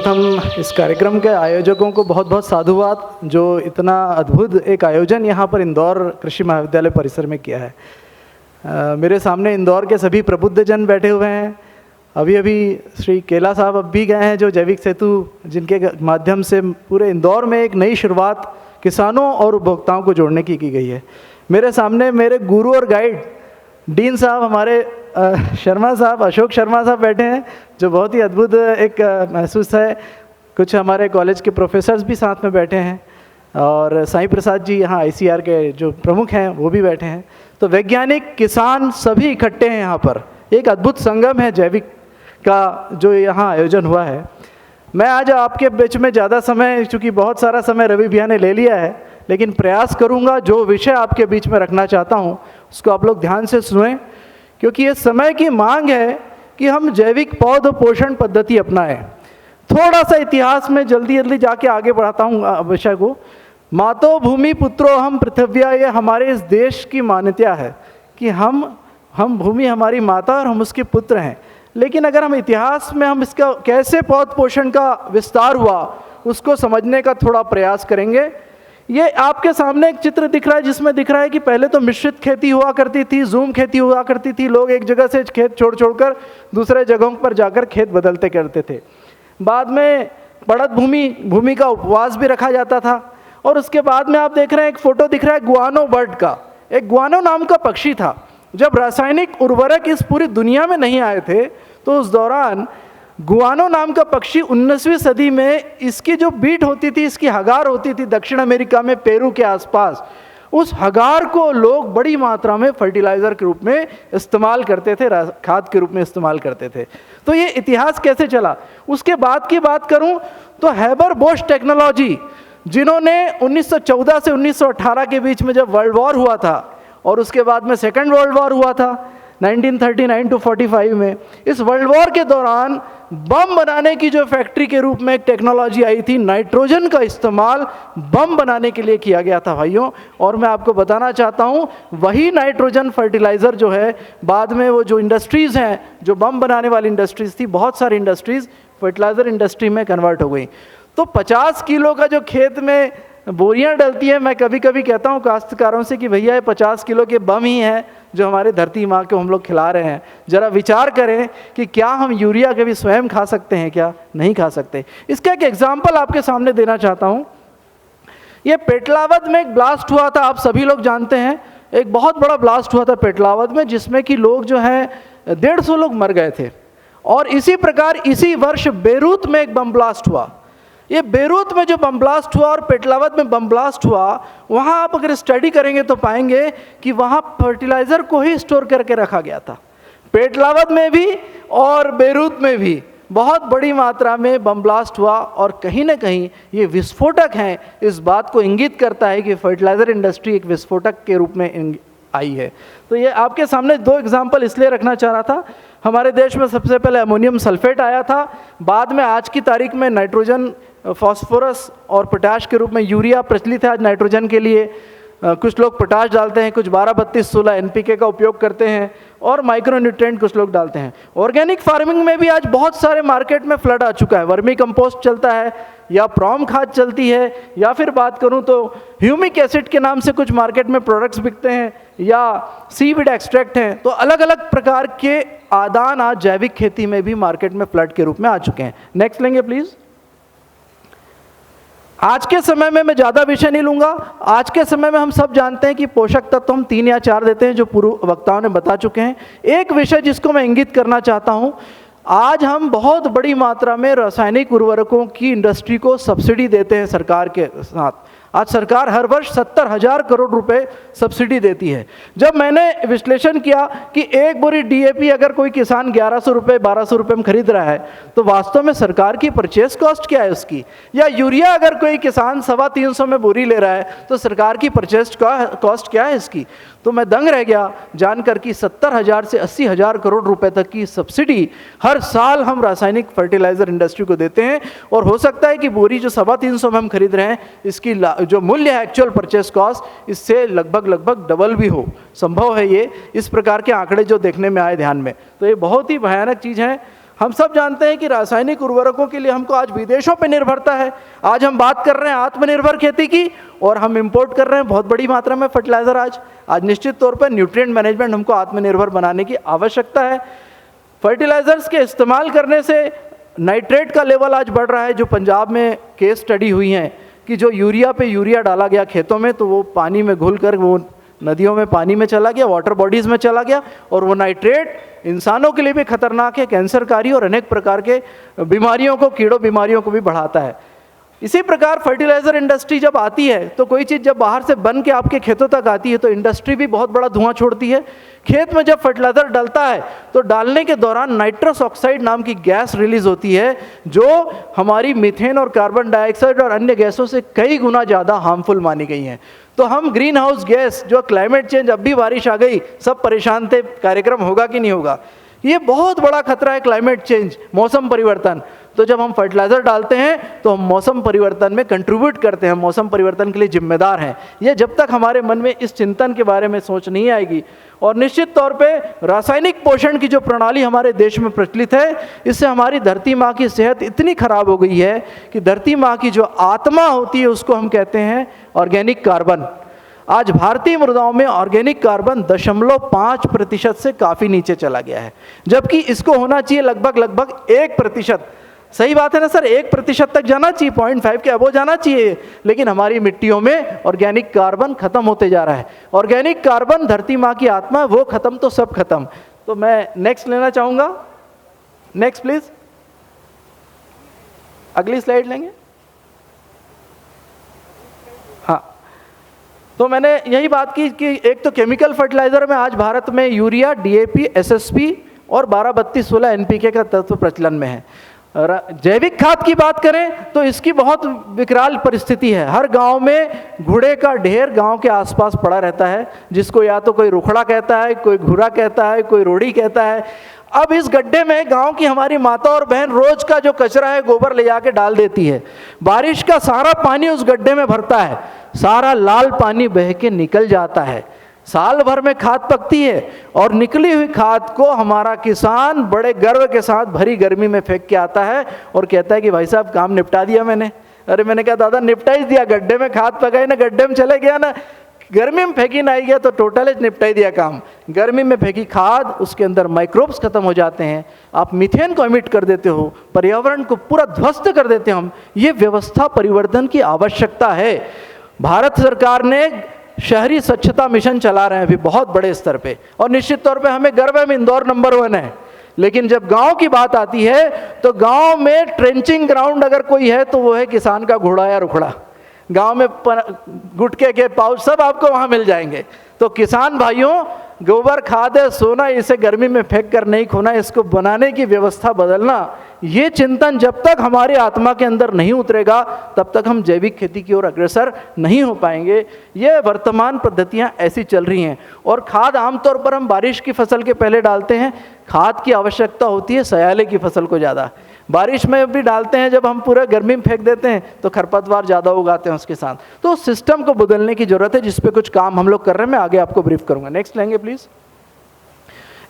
सर्वप्रथम इस कार्यक्रम के आयोजकों को बहुत बहुत साधुवाद, जो इतना अद्भुत एक आयोजन यहाँ पर इंदौर कृषि महाविद्यालय परिसर में किया है। मेरे सामने इंदौर के सभी प्रबुद्धजन बैठे हुए हैं। अभी अभी श्री केला साहब अब भी गए हैं, जो जैविक सेतु जिनके माध्यम से पूरे इंदौर में एक नई शुरुआत किसानों और उपभोक्ताओं को जोड़ने की गई है। मेरे सामने मेरे गुरु और गाइड डीन साहब, हमारे शर्मा साहब, अशोक शर्मा साहब बैठे हैं, जो बहुत ही अद्भुत एक महसूस है। कुछ हमारे कॉलेज के प्रोफेसर्स भी साथ में बैठे हैं और साईं प्रसाद जी यहाँ ICR के जो प्रमुख हैं वो भी बैठे हैं। तो वैज्ञानिक, किसान सभी इकट्ठे हैं यहाँ पर। एक अद्भुत संगम है जैविक का जो यहाँ आयोजन हुआ है। मैं आज आपके बीच में ज़्यादा समय, चूँकि बहुत सारा समय रवि भैया ने ले लिया है, लेकिन प्रयास करूँगा जो विषय आपके बीच में रखना चाहता हूँ उसको आप लोग ध्यान से सुनें, क्योंकि ये समय की मांग है कि हम जैविक पौध पोषण पद्धति अपनाएं। थोड़ा सा इतिहास में जल्दी जाके आगे बढ़ाता हूँ विषय को। मातो भूमि पुत्रो हम पृथ्व्या, ये हमारे इस देश की मान्यता है कि हम भूमि हमारी माता और हम उसके पुत्र हैं। लेकिन अगर हम इतिहास में हम इसका कैसे पौध पोषण का विस्तार हुआ उसको समझने का थोड़ा प्रयास करेंगे। ये आपके सामने एक चित्र दिख रहा है जिसमें दिख रहा है कि पहले तो मिश्रित खेती हुआ करती थी, जूम खेती हुआ करती थी। लोग एक जगह से खेत छोड़कर दूसरे जगहों पर जाकर खेत बदलते करते थे। बाद में पड़त भूमि का उपवास भी रखा जाता था। और उसके बाद में आप देख रहे हैं एक फोटो दिख रहा है गुआनो बर्ड का। एक गुआनो नाम का पक्षी था। जब रासायनिक उर्वरक इस पूरी दुनिया में नहीं आए थे तो उस दौरान गुआनो नाम का पक्षी 19वीं सदी में, इसकी जो बीट होती थी, इसकी हगार होती थी दक्षिण अमेरिका में पेरू के आसपास, उस हगार को लोग बड़ी मात्रा में फर्टिलाइज़र के रूप में इस्तेमाल करते थे, खाद के रूप में इस्तेमाल करते थे। तो ये इतिहास कैसे चला। उसके बाद की बात करूं तो हैबर बोश टेक्नोलॉजी, जिन्होंने 1914 से 1918 के बीच में जब वर्ल्ड वॉर हुआ था और उसके बाद में सेकेंड वर्ल्ड वॉर हुआ था 1939 to 45 में, इस वर्ल्ड वॉर के दौरान बम बनाने की जो फैक्ट्री के रूप में एक टेक्नोलॉजी आई थी, नाइट्रोजन का इस्तेमाल बम बनाने के लिए किया गया था भाइयों। और मैं आपको बताना चाहता हूँ वही नाइट्रोजन फर्टिलाइज़र जो है बाद में वो जो इंडस्ट्रीज़ हैं, जो बम बनाने वाली इंडस्ट्रीज़ थी, बहुत सारी इंडस्ट्रीज़ फर्टिलाइज़र इंडस्ट्री में कन्वर्ट हो गई। तो 50 किलो का जो खेत में बोरियां डलती है, मैं कभी कभी कहता हूँ काश्तकारों से कि भैया ये 50 किलो के बम ही हैं जो हमारे धरती माँ को हम लोग खिला रहे हैं। जरा विचार करें कि क्या हम यूरिया के भी स्वयं खा सकते हैं, क्या नहीं खा सकते। इसका एक एग्जाम्पल आपके सामने देना चाहता हूँ। ये पेटलावद में एक ब्लास्ट हुआ था, आप सभी लोग जानते हैं। एक बहुत बड़ा ब्लास्ट हुआ था पेटलावद में, जिसमें कि लोग जो हैं 150 लोग मर गए थे। और इसी प्रकार इसी वर्ष बेरूत में एक बम ब्लास्ट हुआ। ये बेरूत में जो बम ब्लास्ट हुआ और पेटलावद में बम ब्लास्ट हुआ, वहाँ आप अगर स्टडी करेंगे तो पाएंगे कि वहाँ फर्टिलाइज़र को ही स्टोर करके रखा गया था। पेटलावद में भी और बेरूत में भी बहुत बड़ी मात्रा में बम ब्लास्ट हुआ। और कहीं ना कहीं ये विस्फोटक हैं, इस बात को इंगित करता है कि फर्टिलाइज़र इंडस्ट्री एक विस्फोटक के रूप में आई है। तो ये आपके सामने 2 एग्जाम्पल इसलिए रखना चाह रहा था। हमारे देश में सबसे पहले अमोनियम सल्फेट आया था, बाद में आज की तारीख में नाइट्रोजन, फास्फोरस और पोटाश के रूप में यूरिया प्रचलित है आज नाइट्रोजन के लिए। कुछ लोग पोटाश डालते हैं, कुछ 12-32-16 NPK का उपयोग करते हैं और माइक्रो न्यूट्रिएंट कुछ लोग डालते हैं। ऑर्गेनिक फार्मिंग में भी आज बहुत सारे मार्केट में फ्लड आ चुका है। वर्मी कंपोस्ट चलता है या प्रॉम खाद चलती है, या फिर बात करूं तो ह्यूमिक एसिड के नाम से कुछ मार्केट में प्रोडक्ट्स बिकते हैं, या सीवीड एक्सट्रैक्ट हैं। तो अलग अलग प्रकार के आदान आज जैविक खेती में भी मार्केट में फ्लड के रूप में आ चुके हैं। नेक्स्ट लेंगे प्लीज। आज के समय में मैं ज़्यादा विषय नहीं लूँगा। आज के समय में हम सब जानते हैं कि पोषक तत्व हम 3 या 4 देते हैं, जो पूर्व वक्ताओं ने बता चुके हैं। एक विषय जिसको मैं इंगित करना चाहता हूँ, आज हम बहुत बड़ी मात्रा में रासायनिक उर्वरकों की इंडस्ट्री को सब्सिडी देते हैं सरकार के साथ। आज सरकार हर वर्ष 70,000 करोड़ रुपए सब्सिडी देती है। जब मैंने विश्लेषण किया कि एक बोरी DAP अगर कोई किसान 1100 रुपये 1200 रुपये में खरीद रहा है, तो वास्तव में सरकार की परचेस कॉस्ट क्या है उसकी। या यूरिया अगर कोई किसान 350 में बोरी ले रहा है, तो सरकार की परचेस कॉस्ट क्या है इसकी। तो मैं दंग रह गया जानकर कि 70,000 से 80,000 करोड़ रुपए तक की सब्सिडी हर साल हम रासायनिक फर्टिलाइजर इंडस्ट्री को देते हैं। और हो सकता है कि बोरी जो 350 में हम खरीद रहे हैं, इसकी जो मूल्य है एक्चुअल परचेस कॉस्ट, इससे लगभग डबल भी हो, संभव है ये। इस प्रकार के आंकड़े जो देखने में आए ध्यान में, तो ये बहुत ही भयानक चीज़ है। हम सब जानते हैं कि रासायनिक उर्वरकों के लिए हमको आज विदेशों पे निर्भरता है। आज हम बात कर रहे हैं आत्मनिर्भर खेती की, और हम इंपोर्ट कर रहे हैं बहुत बड़ी मात्रा में फर्टिलाइज़र। आज निश्चित तौर पर न्यूट्रिएंट मैनेजमेंट हमको आत्मनिर्भर बनाने की आवश्यकता है। फर्टिलाइज़र्स के इस्तेमाल करने से नाइट्रेट का लेवल आज बढ़ रहा है। जो पंजाब में केस स्टडी हुई हैं कि जो यूरिया पे यूरिया डाला गया खेतों में, तो वो पानी में घुल कर वो नदियों में पानी में चला गया, वाटर बॉडीज़ में चला गया, और वो नाइट्रेट इंसानों के लिए भी खतरनाक है, कैंसरकारी और अनेक प्रकार के बीमारियों को, कीड़ों बीमारियों को भी बढ़ाता है। इसी प्रकार फर्टिलाइज़र इंडस्ट्री जब आती है, तो कोई चीज़ जब बाहर से बन के आपके खेतों तक आती है, तो इंडस्ट्री भी बहुत बड़ा धुआं छोड़ती है। खेत में जब फर्टिलाइज़र डलता है, तो डालने के दौरान नाइट्रस ऑक्साइड नाम की गैस रिलीज होती है, जो हमारी मीथेन और कार्बन डाइऑक्साइड और अन्य गैसों से कई गुना ज़्यादा हार्मफुल मानी गई हैं। तो हम ग्रीन हाउस गैस, जो क्लाइमेट चेंज, अब भी बारिश आ गई, सब परेशान थे, कार्यक्रम होगा कि नहीं होगा, ये बहुत बड़ा खतरा है क्लाइमेट चेंज, मौसम परिवर्तन। तो जब हम फर्टिलाइज़र डालते हैं तो हम मौसम परिवर्तन में कंट्रीब्यूट करते हैं, मौसम परिवर्तन के लिए जिम्मेदार हैं। ये जब तक हमारे मन में इस चिंतन के बारे में सोच नहीं आएगी, और निश्चित तौर पे रासायनिक पोषण की जो प्रणाली हमारे देश में प्रचलित है, इससे हमारी धरती माँ की सेहत इतनी खराब हो गई है कि धरती माँ की जो आत्मा होती है उसको हम कहते हैं ऑर्गेनिक कार्बन। आज भारतीय मृदाओं में ऑर्गेनिक कार्बन 0.5% से काफ़ी नीचे चला गया है, जबकि इसको होना चाहिए लगभग 1%। सही बात है ना सर, 1% तक जाना चाहिए, 0.5 के अबो जाना चाहिए, लेकिन हमारी मिट्टियों में ऑर्गेनिक कार्बन खत्म होते जा रहा है। ऑर्गेनिक कार्बन धरती माँ की आत्मा है, वो खत्म तो सब खत्म। तो मैं नेक्स्ट लेना चाहूँगा, नेक्स्ट प्लीज, अगली स्लाइड लेंगे। हाँ, तो मैंने यही बात की कि एक तो केमिकल फर्टिलाइजर में आज भारत में यूरिया, डीएपी, एसएसपी और 12-32-16 एनपीके का तत्व प्रचलन में है। जैविक खाद की बात करें तो इसकी बहुत विकराल परिस्थिति है। हर गांव में घुड़े का ढेर गांव के आसपास पड़ा रहता है, जिसको या तो कोई रुखड़ा कहता है, कोई घुरा कहता है, कोई रोड़ी कहता है। अब इस गड्ढे में गांव की हमारी माता और बहन रोज का जो कचरा है गोबर ले जाके डाल देती है। बारिश का सारा पानी उस गड्ढे में भरता है, सारा लाल पानी बह के निकल जाता है। साल भर में खाद पकती है और निकली हुई खाद को हमारा किसान बड़े गर्व के साथ भरी गर्मी में फेंक के आता है और कहता है कि भाई साहब काम निपटा दिया मैंने। अरे मैंने कहा दादा निपटा ही दिया, गड्ढे में खाद पकाई ना, गड्ढे में चले गया ना, गर्मी में फेंकी ना आई गया तो टोटल निपटा ही दिया काम। गर्मी में फेंकी खाद, उसके अंदर माइक्रोब्स खत्म हो जाते हैं, आप मीथेन को एमिट कर देते हो, पर्यावरण को पूरा ध्वस्त कर देते हो हम। ये व्यवस्था परिवर्तन की आवश्यकता है। भारत सरकार ने शहरी स्वच्छता मिशन चला रहे हैं अभी बहुत बड़े स्तर पे, और निश्चित तौर पे हमें गर्व है, इंदौर नंबर 1 है। लेकिन जब गांव की बात आती है तो गांव में ट्रेंचिंग ग्राउंड अगर कोई है तो वो है किसान का घोड़ा या रुखड़ा। गांव में गुटके के पाउच सब आपको वहां मिल जाएंगे। तो किसान भाइयों, गोबर खाद है, सोना, इसे गर्मी में फेंक कर नहीं खोना, इसको बनाने की व्यवस्था बदलना, ये चिंतन जब तक हमारे आत्मा के अंदर नहीं उतरेगा तब तक हम जैविक खेती की ओर अग्रसर नहीं हो पाएंगे। ये वर्तमान पद्धतियां ऐसी चल रही हैं। और खाद आमतौर पर हम बारिश की फसल के पहले डालते हैं। खाद की आवश्यकता होती है सयाले की फसल को ज़्यादा, बारिश में भी डालते हैं। जब हम पूरा गर्मी में फेंक देते हैं तो खरपतवार ज़्यादा उगाते हैं उसके साथ। तो सिस्टम को बदलने की जरूरत है, जिस पे कुछ काम हम लोग कर रहे हैं। मैं आगे आपको ब्रीफ करूंगा। नेक्स्ट लेंगे प्लीज़।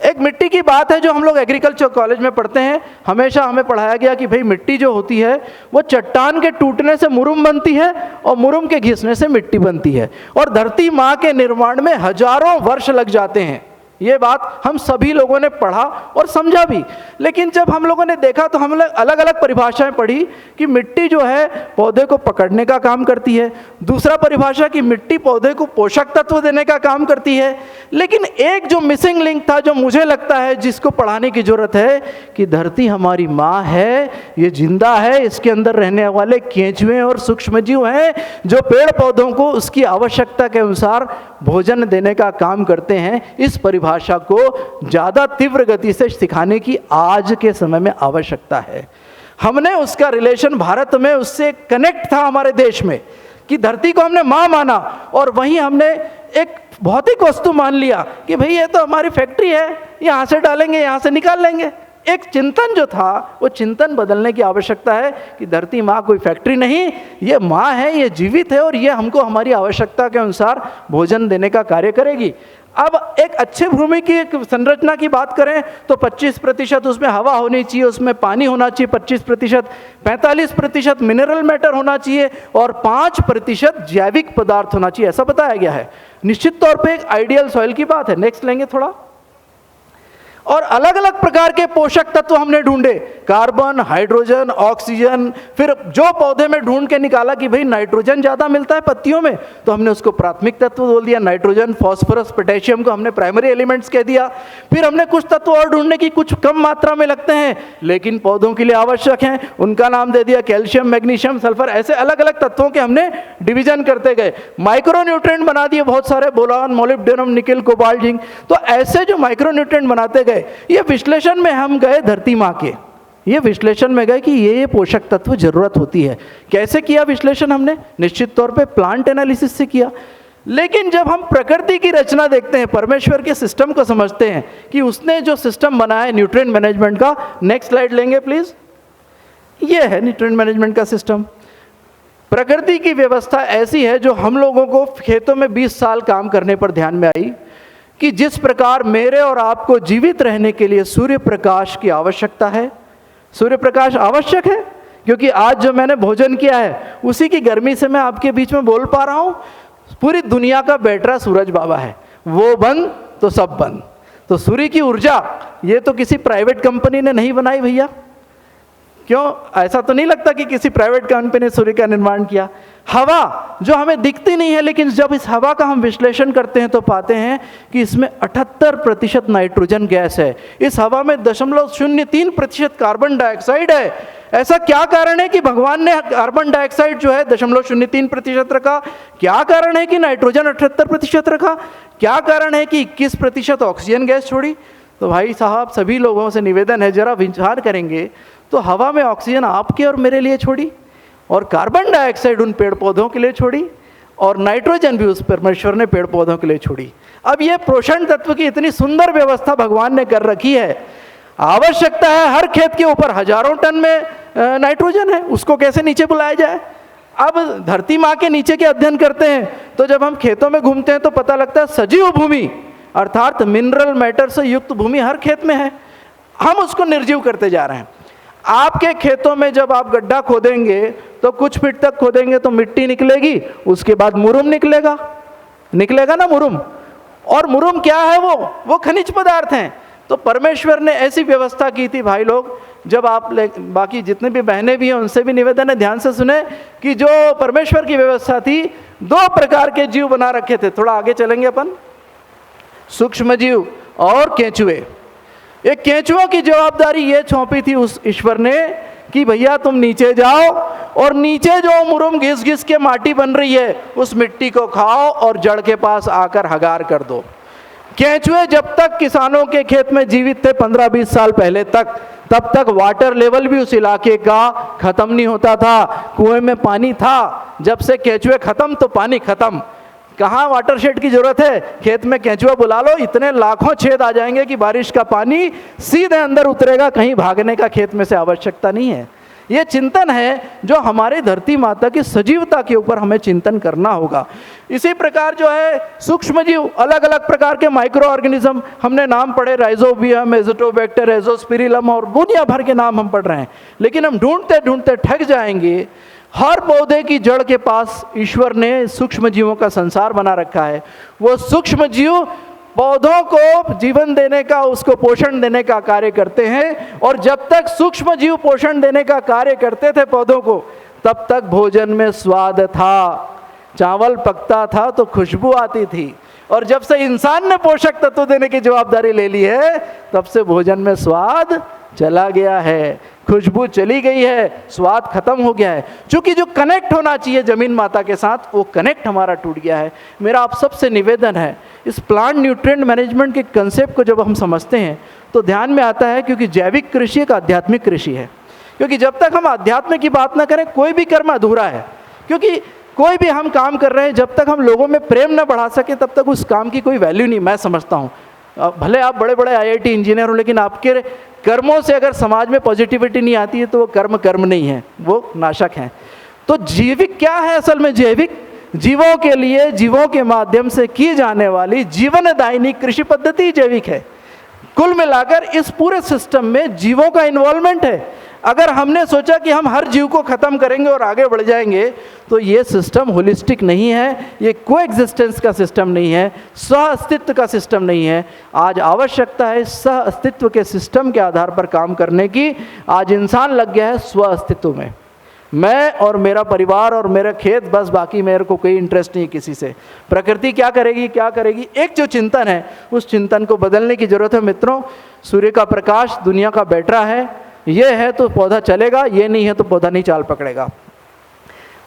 एक मिट्टी की बात है जो हम लोग एग्रीकल्चर कॉलेज में पढ़ते हैं। हमेशा हमें पढ़ाया गया कि भाई मिट्टी जो होती है वो चट्टान के टूटने से मुरुम बनती है और मुरुम के घिसने से मिट्टी बनती है, और धरती माँ के निर्माण में हजारों वर्ष लग जाते हैं। ये बात हम सभी लोगों ने पढ़ा और समझा भी। लेकिन जब हम लोगों ने देखा तो हम लोग अलग अलग परिभाषाएं पढ़ी कि मिट्टी जो है पौधे को पकड़ने का काम करती है, दूसरा परिभाषा कि मिट्टी पौधे को पोषक तत्व देने का काम करती है। लेकिन एक जो मिसिंग लिंक था, जो मुझे लगता है जिसको पढ़ाने की जरूरत है, कि धरती हमारी माँ है, ये जिंदा है, इसके अंदर रहने वाले केंचुए और सूक्ष्म जीव हैं जो पेड़ पौधों को उसकी आवश्यकता के अनुसार भोजन देने का काम करते हैं। इस भाषा को ज्यादा तीव्र गति से सिखाने की आज के समय में आवश्यकता है। हमने उसका रिलेशन भारत में उससे कनेक्ट था हमारे देश में कि धरती को हमने मां माना, और वहीं हमने एक भौतिक वस्तु मान लिया कि भाई ये तो हमारी फैक्ट्री है, यहां से डालेंगे यहां से निकाल लेंगे। एक चिंतन जो था वो चिंतन बदलने की आवश्यकता है कि धरती माँ कोई फैक्ट्री नहीं, ये माँ है, ये जीवित है और ये हमको हमारी आवश्यकता के अनुसार भोजन देने का कार्य करेगी। अब एक अच्छे भूमि की एक संरचना की बात करें तो 25% उसमें हवा होनी चाहिए, उसमें पानी होना चाहिए 25%, 45% मिनरल मैटर होना चाहिए और 5% जैविक पदार्थ होना चाहिए, ऐसा बताया गया है। निश्चित तौर पे एक आइडियल सॉइल की बात है। नेक्स्ट लेंगे थोड़ा। और अलग अलग प्रकार के पोषक तत्व हमने ढूंढे, कार्बन, हाइड्रोजन, ऑक्सीजन, फिर जो पौधे में ढूंढ के निकाला कि भाई नाइट्रोजन ज़्यादा मिलता है पत्तियों में तो हमने उसको प्राथमिक तत्व बोल दिया, नाइट्रोजन, फॉस्फोरस, पोटेशियम को हमने प्राइमरी एलिमेंट्स कह दिया। फिर हमने कुछ तत्व और ढूंढने की कुछ कम मात्रा में लगते हैं लेकिन पौधों के लिए आवश्यक हैं, उनका नाम दे दिया कैल्शियम, मैग्नीशियम, सल्फर। ऐसे अलग अलग तत्वों के हमने डिवीजन करते गए, माइक्रो न्यूट्रिएंट बना दिए बहुत सारे, boron, molybdenum, nickel, cobalt, zinc. तो ऐसे जो माइक्रो न्यूट्रिएंट बनाते गए, ये विश्लेषण में हम गए धरती माँ के, ये विश्लेषण में गए कि ये पोषक तत्व जरूरत होती है। कैसे किया विश्लेषण हमने? निश्चित तौर पे प्लांट एनालिसिस से किया। लेकिन जब हम प्रकृति की रचना देखते हैं, परमेश्वर के सिस्टम को समझते हैं कि उसने जो सिस्टम बनाया है न्यूट्रिएंट मैनेजमेंट का, नेक्स्ट स्लाइड लेंगे प्लीज। ये है न्यूट्रिएंट मैनेजमेंट का सिस्टम। प्रकृति की व्यवस्था ऐसी है जो हम लोगों को खेतों में 20 साल काम करने पर ध्यान में आई कि जिस प्रकार मेरे और आपको जीवित रहने के लिए सूर्य प्रकाश की आवश्यकता है, सूर्य प्रकाश आवश्यक है, क्योंकि आज जो मैंने भोजन किया है उसी की गर्मी से मैं आपके बीच में बोल पा रहा हूँ। पूरी दुनिया का बैटरा सूरज बाबा है, वो बंद तो सब बंद। तो सूर्य की ऊर्जा ये तो किसी प्राइवेट कंपनी ने नहीं बनाई भैया। क्यों? ऐसा तो नहीं लगता कि किसी प्राइवेट कंपनी ने सूर्य का निर्माण किया। हवा जो हमें दिखती नहीं है, लेकिन जब इस हवा का हम विश्लेषण करते हैं तो पाते हैं कि इसमें 78% नाइट्रोजन गैस है। इस हवा में 0.03% कार्बन डाइऑक्साइड है। ऐसा क्या कारण है कि भगवान ने कार्बन डाइऑक्साइड जो है 0.03% रखा? क्या कारण है कि नाइट्रोजन 78% रखा? क्या कारण है कि 21% ऑक्सीजन गैस छोड़ी? तो भाई साहब, सभी लोगों से निवेदन है, जरा विचार करेंगे तो हवा में ऑक्सीजन आपके और मेरे लिए छोड़ी और कार्बन डाइऑक्साइड उन पेड़ पौधों के लिए छोड़ी और नाइट्रोजन भी उस परमेश्वर ने पेड़ पौधों के लिए छोड़ी। अब ये पोषण तत्व की इतनी सुंदर व्यवस्था भगवान ने कर रखी है। आवश्यकता है हर खेत के ऊपर हजारों टन में नाइट्रोजन है, उसको कैसे नीचे बुलाया जाए? अब धरती माँ के नीचे के अध्ययन करते हैं तो जब हम खेतों में घूमते हैं तो पता लगता है सजीव भूमि अर्थात मिनरल मैटर से युक्त भूमि हर खेत में है, हम उसको निर्जीव करते जा रहे हैं। आपके खेतों में जब आप गड्ढा खोदेंगे तो कुछ फीट तक खोदेंगे तो मिट्टी निकलेगी, उसके बाद मुरुम निकलेगा ना मुरुम। और मुरुम क्या है? वो खनिज पदार्थ हैं। तो परमेश्वर ने ऐसी व्यवस्था की थी भाई लोग, जब आप बाकी जितने भी बहनें भी हैं उनसे भी निवेदन है, ध्यान से सुने कि जो परमेश्वर की व्यवस्था थी, 2 प्रकार के जीव बना रखे थे। थोड़ा आगे चलेंगे अपन। सूक्ष्म जीव और केंचुए। एक केंचुओं की जवाबदारी ये सौंपी थी उस ईश्वर ने कि भैया तुम नीचे जाओ और नीचे जो मुरुम घिस घिस के माटी बन रही है उस मिट्टी को खाओ और जड़ के पास आकर हगार कर दो। केंचुए जब तक किसानों के खेत में जीवित थे 15-20 साल पहले तक, तब तक वाटर लेवल भी उस इलाके का खत्म नहीं होता था। कुएं में पानी था, जब से केंचुए खत्म तो पानी खत्म। कहाँ वाटर शेड की जरूरत है? खेत में केंचुआ बुला लो, इतने लाखों छेद आ जाएंगे कि बारिश का पानी सीधे अंदर उतरेगा, कहीं भागने का खेत में से आवश्यकता नहीं है। ये चिंतन है जो हमारे धरती माता की सजीवता के ऊपर हमें चिंतन करना होगा। इसी प्रकार जो है सूक्ष्म जीव, अलग अलग प्रकार के माइक्रो ऑर्गेनिज्म, हमने नाम पढ़े, राइजोबियम, एजोटोबैक्टर, एजोस्पिरिलम और दुनिया भर के नाम हम पढ़ रहे हैं, लेकिन हम ढूंढते ढूंढते थक जाएंगे। हर पौधे की जड़ के पास ईश्वर ने सूक्ष्म जीवों का संसार बना रखा है। वो सूक्ष्म जीव पौधों को जीवन देने का, उसको पोषण देने का कार्य करते हैं। और जब तक सूक्ष्म जीव पोषण देने का कार्य करते थे पौधों को, तब तक भोजन में स्वाद था। चावल पकता था तो खुशबू आती थी, और जब से इंसान ने पोषक तत्व देने की जवाबदारी ले ली है, तब से भोजन में स्वाद चला गया है, खुशबू चली गई है, स्वाद खत्म हो गया है। क्योंकि जो कनेक्ट होना चाहिए जमीन माता के साथ, वो कनेक्ट हमारा टूट गया है। मेरा आप सबसे निवेदन है, इस प्लांट न्यूट्रिएंट मैनेजमेंट के कंसेप्ट को जब हम समझते हैं तो ध्यान में आता है, क्योंकि जैविक कृषि एक आध्यात्मिक कृषि है। क्योंकि जब तक हम आध्यात्म की बात ना करें, कोई भी कर्म अधूरा है। क्योंकि कोई भी हम काम कर रहे हैं, जब तक हम लोगों में प्रेम न बढ़ा सके, तब तक उस काम की कोई वैल्यू नहीं, मैं समझता हूँ। भले आप बड़े बड़े IIT इंजीनियर हो, लेकिन आपके कर्मों से अगर समाज में पॉजिटिविटी नहीं आती है तो वो कर्म कर्म नहीं है, वो नाशक हैं। तो जैविक क्या है असल में? जैविक जीवों के लिए, जीवों के माध्यम से की जाने वाली जीवनदायिनी कृषि पद्धति जैविक है। कुल मिलाकर इस पूरे सिस्टम में जीवों का इन्वॉल्वमेंट है। अगर हमने सोचा कि हम हर जीव को ख़त्म करेंगे और आगे बढ़ जाएंगे, तो ये सिस्टम होलिस्टिक नहीं है, ये कोएग्जिस्टेंस का सिस्टम नहीं है, सह अस्तित्व का सिस्टम नहीं है। आज आवश्यकता है सह अस्तित्व के सिस्टम के आधार पर काम करने की। आज इंसान लग गया है स्व अस्तित्व में, मैं और मेरा परिवार और मेरा खेत, बस, बाकी मेरे को कोई इंटरेस्ट नहीं किसी से। प्रकृति क्या करेगी क्या करेगी, एक जो चिंतन है उस चिंतन को बदलने की जरूरत है मित्रों। सूर्य का प्रकाश दुनिया का बैटरा है, ये है तो पौधा चलेगा, ये नहीं है तो पौधा नहीं चाल पकड़ेगा।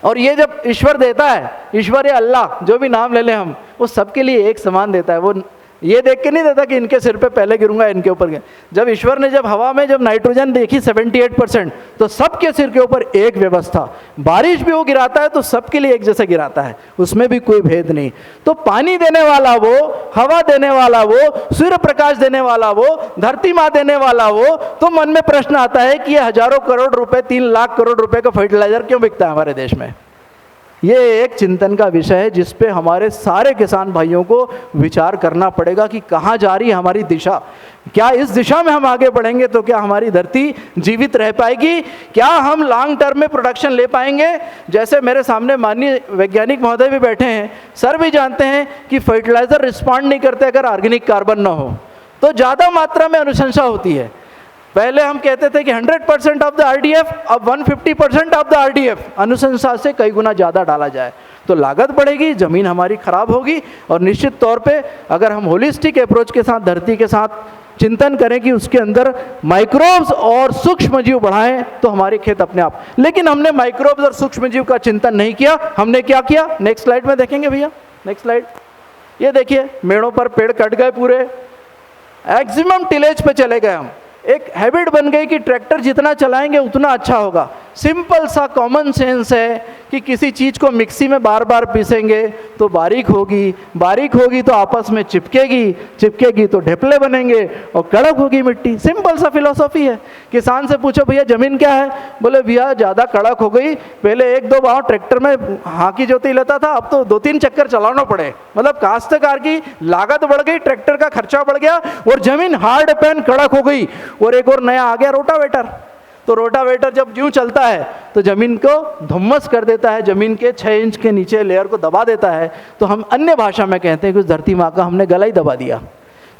और ये जब ईश्वर देता है, ईश्वर या अल्लाह जो भी नाम ले लें हम, वो सबके लिए एक समान देता है। वो ये देख के नहीं देता कि इनके सिर पे पहले गिरूंगा इनके ऊपर। जब ईश्वर ने जब हवा में जब नाइट्रोजन देखी 78%, तो सबके सिर के ऊपर एक व्यवस्था। बारिश भी वो गिराता है तो सबके लिए एक जैसा गिराता है, उसमें भी कोई भेद नहीं। तो पानी देने वाला वो, हवा देने वाला वो, सूर्य प्रकाश देने वाला वो, धरती माँ देने वाला वो। तो मन में प्रश्न आता है कि ये हजारों करोड़ रुपए, 3 लाख करोड़ रुपए का फर्टिलाइजर क्यों बिकता है हमारे देश में? ये एक चिंतन का विषय है जिस पे हमारे सारे किसान भाइयों को विचार करना पड़ेगा कि कहाँ जा रही है हमारी दिशा। क्या इस दिशा में हम आगे बढ़ेंगे तो क्या हमारी धरती जीवित रह पाएगी? क्या हम लॉन्ग टर्म में प्रोडक्शन ले पाएंगे? जैसे मेरे सामने माननीय वैज्ञानिक महोदय भी बैठे हैं, सर भी जानते हैं कि फर्टिलाइजर रिस्पॉन्ड नहीं करते अगर ऑर्गेनिक कार्बन ना हो, तो ज़्यादा मात्रा में अनुशंसा होती है। पहले हम कहते थे कि 100% ऑफ द RDF, अब 150% ऑफ द RDF अनुशंसा से कई गुना ज़्यादा डाला जाए तो लागत बढ़ेगी, ज़मीन हमारी खराब होगी। और निश्चित तौर पे अगर हम होलिस्टिक अप्रोच के साथ धरती के साथ चिंतन करें कि उसके अंदर माइक्रोब्स और सूक्ष्म जीव बढ़ाएं तो हमारे खेत अपने आप। लेकिन हमने माइक्रोब्स और सूक्ष्म जीव का चिंतन नहीं किया। हमने क्या किया, नेक्स्ट स्लाइड में देखेंगे भैया, नेक्स्ट स्लाइड। ये देखिए, मेड़ों पर पेड़ कट गए, पूरे मैक्सिमम टिलेज पे चले गए हम। एक हैबिट बन गई कि ट्रैक्टर जितना चलाएंगे उतना अच्छा होगा। सिंपल सा कॉमन सेंस है कि किसी चीज़ को मिक्सी में बार बार पीसेंगे तो बारीक होगी, बारीक होगी तो आपस में चिपकेगी, चिपकेगी तो ढेपले बनेंगे और कड़क होगी मिट्टी। सिंपल सा फिलॉसफी है। किसान से पूछो भैया ज़मीन क्या है, बोले भैया ज़्यादा कड़क हो गई, पहले 1-2 बार ट्रैक्टर में हाँकी जोती लेता था, अब तो 2-3 चक्कर चलाना पड़े। मतलब काश्तकार की लागत बढ़ गई, ट्रैक्टर का खर्चा बढ़ गया और ज़मीन हार्ड पैन कड़क हो गई। और एक और नया आ गया, रोटावेटर। तो रोटावेटर जब यूँ चलता है तो ज़मीन को धुम्मस कर देता है, ज़मीन के 6 इंच के नीचे लेयर को दबा देता है। तो हम अन्य भाषा में कहते हैं कि उस धरती माँ का हमने गला ही दबा दिया,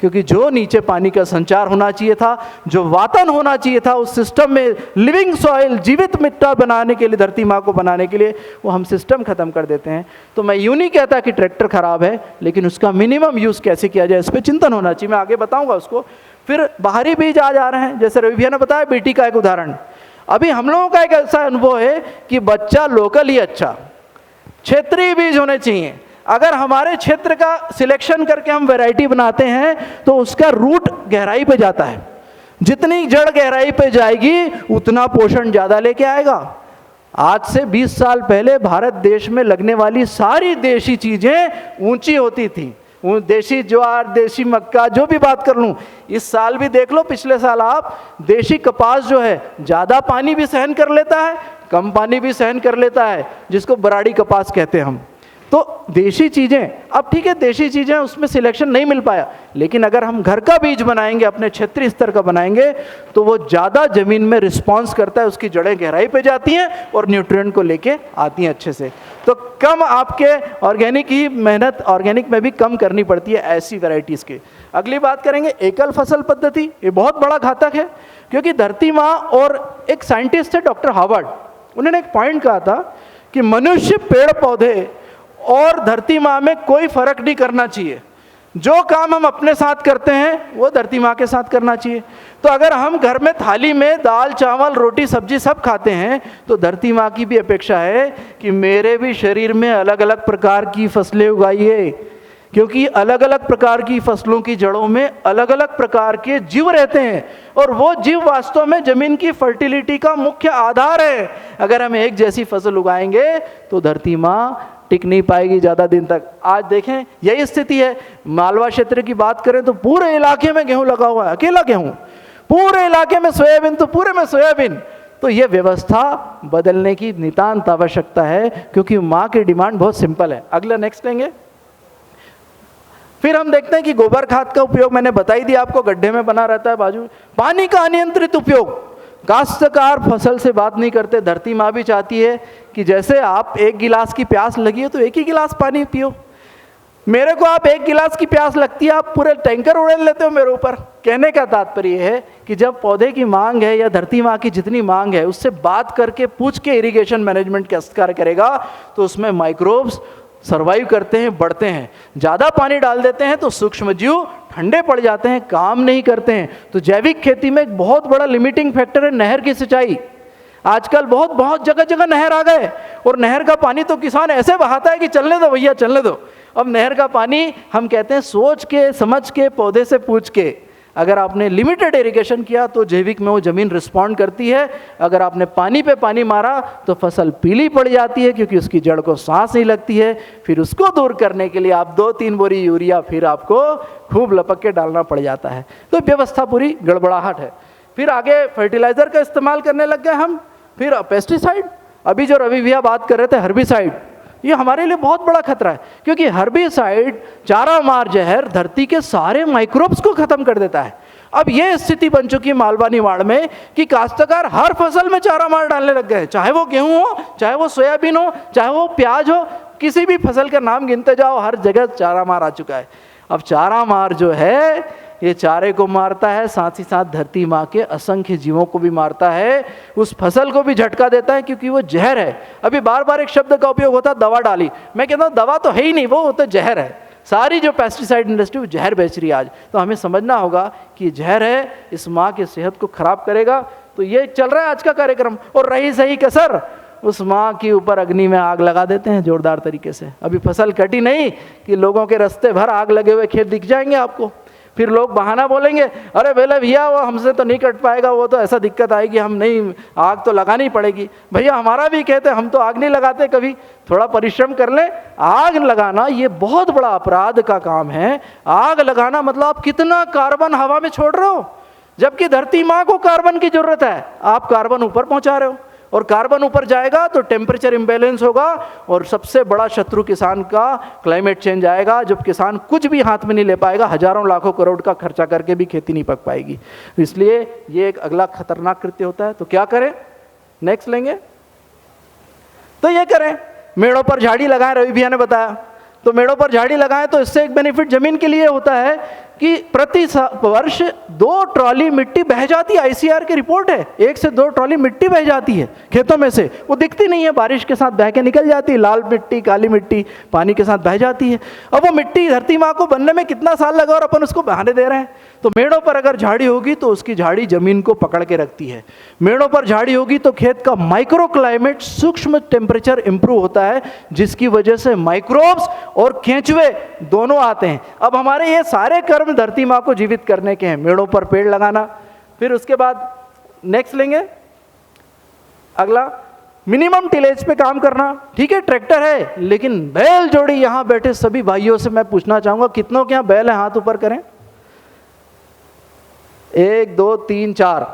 क्योंकि जो नीचे पानी का संचार होना चाहिए था, जो वातन होना चाहिए था उस सिस्टम में, लिविंग सॉइल, जीवित मिट्टी बनाने के लिए, धरती माँ को बनाने के लिए, वो हम सिस्टम ख़त्म कर देते हैं। तो मैं यूँ नहीं कहता कि ट्रैक्टर ख़राब है, लेकिन उसका मिनिमम यूज़ कैसे किया जाए इस पर चिंतन होना चाहिए। मैं आगे बताऊँगा उसको। फिर बाहरी बीज आज आ रहे हैं, जैसे रवि भैया ने बताया, बेटी का एक उदाहरण। अभी हम लोगों का एक ऐसा अनुभव है कि बच्चा लोकल ही अच्छा, क्षेत्रीय बीज होने चाहिए। अगर हमारे क्षेत्र का सिलेक्शन करके हम वैरायटी बनाते हैं तो उसका रूट गहराई पे जाता है, जितनी जड़ गहराई पे जाएगी उतना पोषण ज़्यादा लेके आएगा। आज से 20 साल पहले भारत देश में लगने वाली सारी देशी चीज़ें ऊंची होती थी। देशी ज्वार, देशी मक्का, जो भी बात कर लूँ, इस साल भी देख लो, पिछले साल आप, देशी कपास जो है ज़्यादा पानी भी सहन कर लेता है, कम पानी भी सहन कर लेता है, जिसको बराड़ी कपास कहते हैं हम। तो देशी चीज़ें, अब ठीक है देशी चीज़ें उसमें सिलेक्शन नहीं मिल पाया, लेकिन अगर हम घर का बीज बनाएंगे, अपने क्षेत्रीय स्तर का बनाएंगे, तो वो ज़्यादा ज़मीन में रिस्पॉन्स करता है, उसकी जड़ें गहराई पे जाती हैं और न्यूट्रिएंट को लेके आती हैं अच्छे से। तो कम आपके ऑर्गेनिक ही मेहनत, ऑर्गेनिक में भी कम करनी पड़ती है ऐसी वैरायटीज़ की। अगली बात करेंगे एकल फसल पद्धति। ये बहुत बड़ा घातक है, क्योंकि धरती माँ, और एक साइंटिस्ट है डॉक्टर हार्वर्ड, उन्होंने एक पॉइंट कहा था कि मनुष्य, पेड़ पौधे और धरती माँ में कोई फर्क नहीं करना चाहिए। जो काम हम अपने साथ करते हैं वो धरती माँ के साथ करना चाहिए। तो अगर हम घर में थाली में दाल, चावल, रोटी, सब्जी सब खाते हैं, तो धरती माँ की भी अपेक्षा है कि मेरे भी शरीर में अलग अलग प्रकार की फसलें उगाइए, क्योंकि अलग अलग प्रकार की फसलों की जड़ों में अलग अलग प्रकार के जीव रहते हैं, और वो जीव वास्तव में जमीन की फर्टिलिटी का मुख्य आधार है। अगर हम एक जैसी फसल उगाएंगे तो धरती माँ टिक नहीं पाएगी ज़्यादा दिन तक। आज देखें यही स्थिति है। मालवा क्षेत्र की बात करें तो पूरे इलाके में गेहूं लगा हुआ है, अकेला गेहूं, पूरे इलाके में सोयाबीन तो पूरे में सोयाबीन। तो ये व्यवस्था बदलने की नितांत आवश्यकता है, क्योंकि माँ की डिमांड बहुत सिंपल है। अगला नेक्स्ट लेंगे। फिर हम देखते हैं कि गोबर खाद का उपयोग मैंने बता ही दिया आपको, गड्ढे में बना रहता है बाजू। पानी का अनियंत्रित उपयोग, काश्तकार फसल से बात नहीं करते, धरती माँ भी चाहती है कि जैसे आप एक गिलास की प्यास लगी है तो एक ही गिलास पानी पियो। मेरे को आप एक गिलास की प्यास लगती है, आप पूरे टैंकर उड़ेल लेते हो मेरे ऊपर। कहने का तात्पर्य है कि जब पौधे की मांग है या धरती माँ की जितनी मांग है उससे बात करके पूछ के इरिगेशन मैनेजमेंट काश्तकार करेगा तो उसमें माइक्रोब्स सर्वाइव करते हैं, बढ़ते हैं। ज़्यादा पानी डाल देते हैं तो सूक्ष्म जीव ठंडे पड़ जाते हैं, काम नहीं करते हैं। तो जैविक खेती में एक बहुत बड़ा लिमिटिंग फैक्टर है नहर की सिंचाई। आजकल बहुत जगह जगह नहर आ गए, और नहर का पानी तो किसान ऐसे बहाता है कि चलने दो भैया चलने दो। अब नहर का पानी हम कहते हैं सोच के समझ के पौधे से पूछ के, अगर आपने लिमिटेड इरिगेशन किया तो जैविक में वो ज़मीन रिस्पॉन्ड करती है। अगर आपने पानी पे पानी मारा तो फसल पीली पड़ जाती है, क्योंकि उसकी जड़ को सांस नहीं लगती है। फिर उसको दूर करने के लिए आप 2-3 बोरी यूरिया फिर आपको खूब लपक के डालना पड़ जाता है। तो व्यवस्था पूरी गड़बड़ाहट है। फिर आगे फर्टिलाइज़र का इस्तेमाल करने लग गए हम, फिर पेस्टिसाइड। अभी जो रवि भैया बात कर रहे थे हर्बिसाइड, ये हमारे लिए बहुत बड़ा खतरा है, क्योंकि हर्बिसाइड चारा मार जहर धरती के सारे माइक्रोब्स को खत्म कर देता है। अब ये स्थिति बन चुकी है मालवा निमाड़ में कि काश्तकार हर फसल में चारा मार डालने लग गए, चाहे वो गेहूं हो, चाहे वो सोयाबीन हो, चाहे वो प्याज हो, किसी भी फसल का नाम गिनते जाओ हर जगह चारा मार आ चुका है। अब चारा मार जो है ये चारे को मारता है, साथ ही साथ धरती माँ के असंख्य जीवों को भी मारता है, उस फसल को भी झटका देता है, क्योंकि वो जहर है। अभी बार बार एक शब्द का उपयोग होता है दवा डाली, मैं कहता हूँ दवा तो है ही नहीं, वो तो जहर है। सारी जो पेस्टिसाइड इंडस्ट्री वो जहर बेच रही है आज। तो हमें समझना होगा कि जहर है, इस माँ की सेहत को खराब करेगा। तो ये चल रहा है आज का कार्यक्रम। और रही सही कसर, उस माँ के ऊपर अग्नि में आग लगा देते हैं जोरदार तरीके से। अभी फसल कटी नहीं कि लोगों के रास्ते भर आग लगे हुए खेत दिख जाएंगे आपको। फिर लोग बहाना बोलेंगे, अरे बोले भैया वो हमसे तो नहीं कट पाएगा, वो तो ऐसा दिक्कत आएगी, हम नहीं, आग तो लगानी पड़ेगी। भैया हमारा भी कहते हम तो आग नहीं लगाते कभी, थोड़ा परिश्रम कर लें। आग लगाना ये बहुत बड़ा अपराध का काम है। आग लगाना मतलब आप कितना कार्बन हवा में छोड़ रहे हो, जबकि धरती माँ को कार्बन की जरूरत है, आप कार्बन ऊपर पहुंचा रहे हो। और कार्बन ऊपर जाएगा तो टेम्परेचर इम्बैलेंस होगा, और सबसे बड़ा शत्रु किसान का क्लाइमेट चेंज आएगा। जब किसान कुछ भी हाथ में नहीं ले पाएगा, हजारों लाखों करोड़ का खर्चा करके भी खेती नहीं पक पाएगी। इसलिए ये एक अगला खतरनाक कृत्य होता है। तो क्या करें, नेक्स्ट लेंगे। तो ये करें, मेड़ों पर झाड़ी लगाएं, रवि भैया ने बताया। तो मेड़ों पर झाड़ी लगाएं तो इससे एक बेनिफिट जमीन के लिए होता है कि प्रति वर्ष 2 ट्रॉली मिट्टी बह जाती है। आईसीआर की रिपोर्ट है, 1 से 2 ट्रॉली मिट्टी बह जाती है खेतों में से। वो दिखती नहीं है, बारिश के साथ बह के निकल जाती है, लाल मिट्टी काली मिट्टी पानी के साथ बह जाती है। अब वो मिट्टी धरती माँ को बनने में कितना साल लगा और अपन उसको बहाने दे रहे हैं। तो मेड़ों पर अगर झाड़ी होगी तो उसकी झाड़ी जमीन को पकड़ के रखती है। मेड़ों पर झाड़ी होगी तो खेत का माइक्रो क्लाइमेट, सूक्ष्म टेम्परेचर इंप्रूव होता है, जिसकी वजह से माइक्रोब्स और केंचुए दोनों आते हैं। अब हमारे ये सारे कर्म धरती माँ को जीवित करने के हैं। मेड़ों पर पेड़ लगाना, फिर उसके बाद नेक्स्ट लेंगे अगला, मिनिमम टिलेज पे काम करना। ठीक है, ट्रैक्टर है, लेकिन बैल जोड़ी यहां बैठे सभी भाइयों से मैं पूछना चाहूंगा, कितनों के यहां बैल है, हाथ ऊपर करें। 1 2 3 4।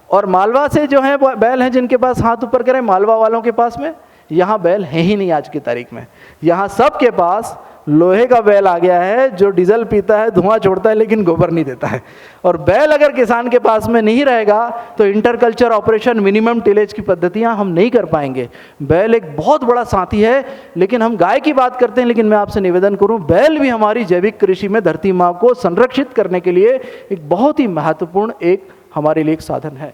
और मालवा से जो है बैल हैं जिनके पास, हाथ ऊपर करें। मालवा वालों के पास में यहाँ बैल है ही नहीं आज की तारीख में। यहाँ सबके पास लोहे का बैल आ गया है, जो डीजल पीता है, धुआं छोड़ता है, लेकिन गोबर नहीं देता है। और बैल अगर किसान के पास में नहीं रहेगा तो इंटरकल्चर ऑपरेशन, मिनिमम टिलेज की पद्धतियां हम नहीं कर पाएंगे। बैल एक बहुत बड़ा साथी है। लेकिन हम गाय की बात करते हैं, लेकिन मैं आपसे निवेदन करूं, बैल भी हमारी जैविक कृषि में धरती माँ को संरक्षित करने के लिए एक बहुत ही महत्वपूर्ण एक हमारे लिए एक साधन है।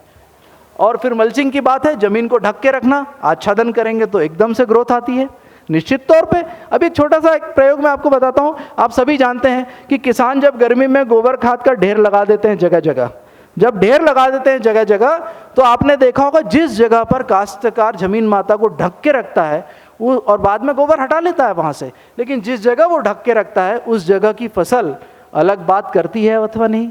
और फिर मल्चिंग की बात है, जमीन को ढक के रखना। आच्छादन करेंगे तो एकदम से ग्रोथ आती है निश्चित तौर पे। अभी एक छोटा सा एक प्रयोग मैं आपको बताता हूँ। आप सभी जानते हैं कि किसान जब गर्मी में गोबर खाद का ढेर लगा देते हैं जगह जगह, जब ढेर लगा देते हैं जगह जगह, तो आपने देखा होगा जिस जगह पर काश्तकार जमीन माता को ढक के रखता है वो, और बाद में गोबर हटा लेता है वहाँ से, लेकिन जिस जगह वो ढक के रखता है उस जगह की फसल अलग बात करती है अथवा नहीं।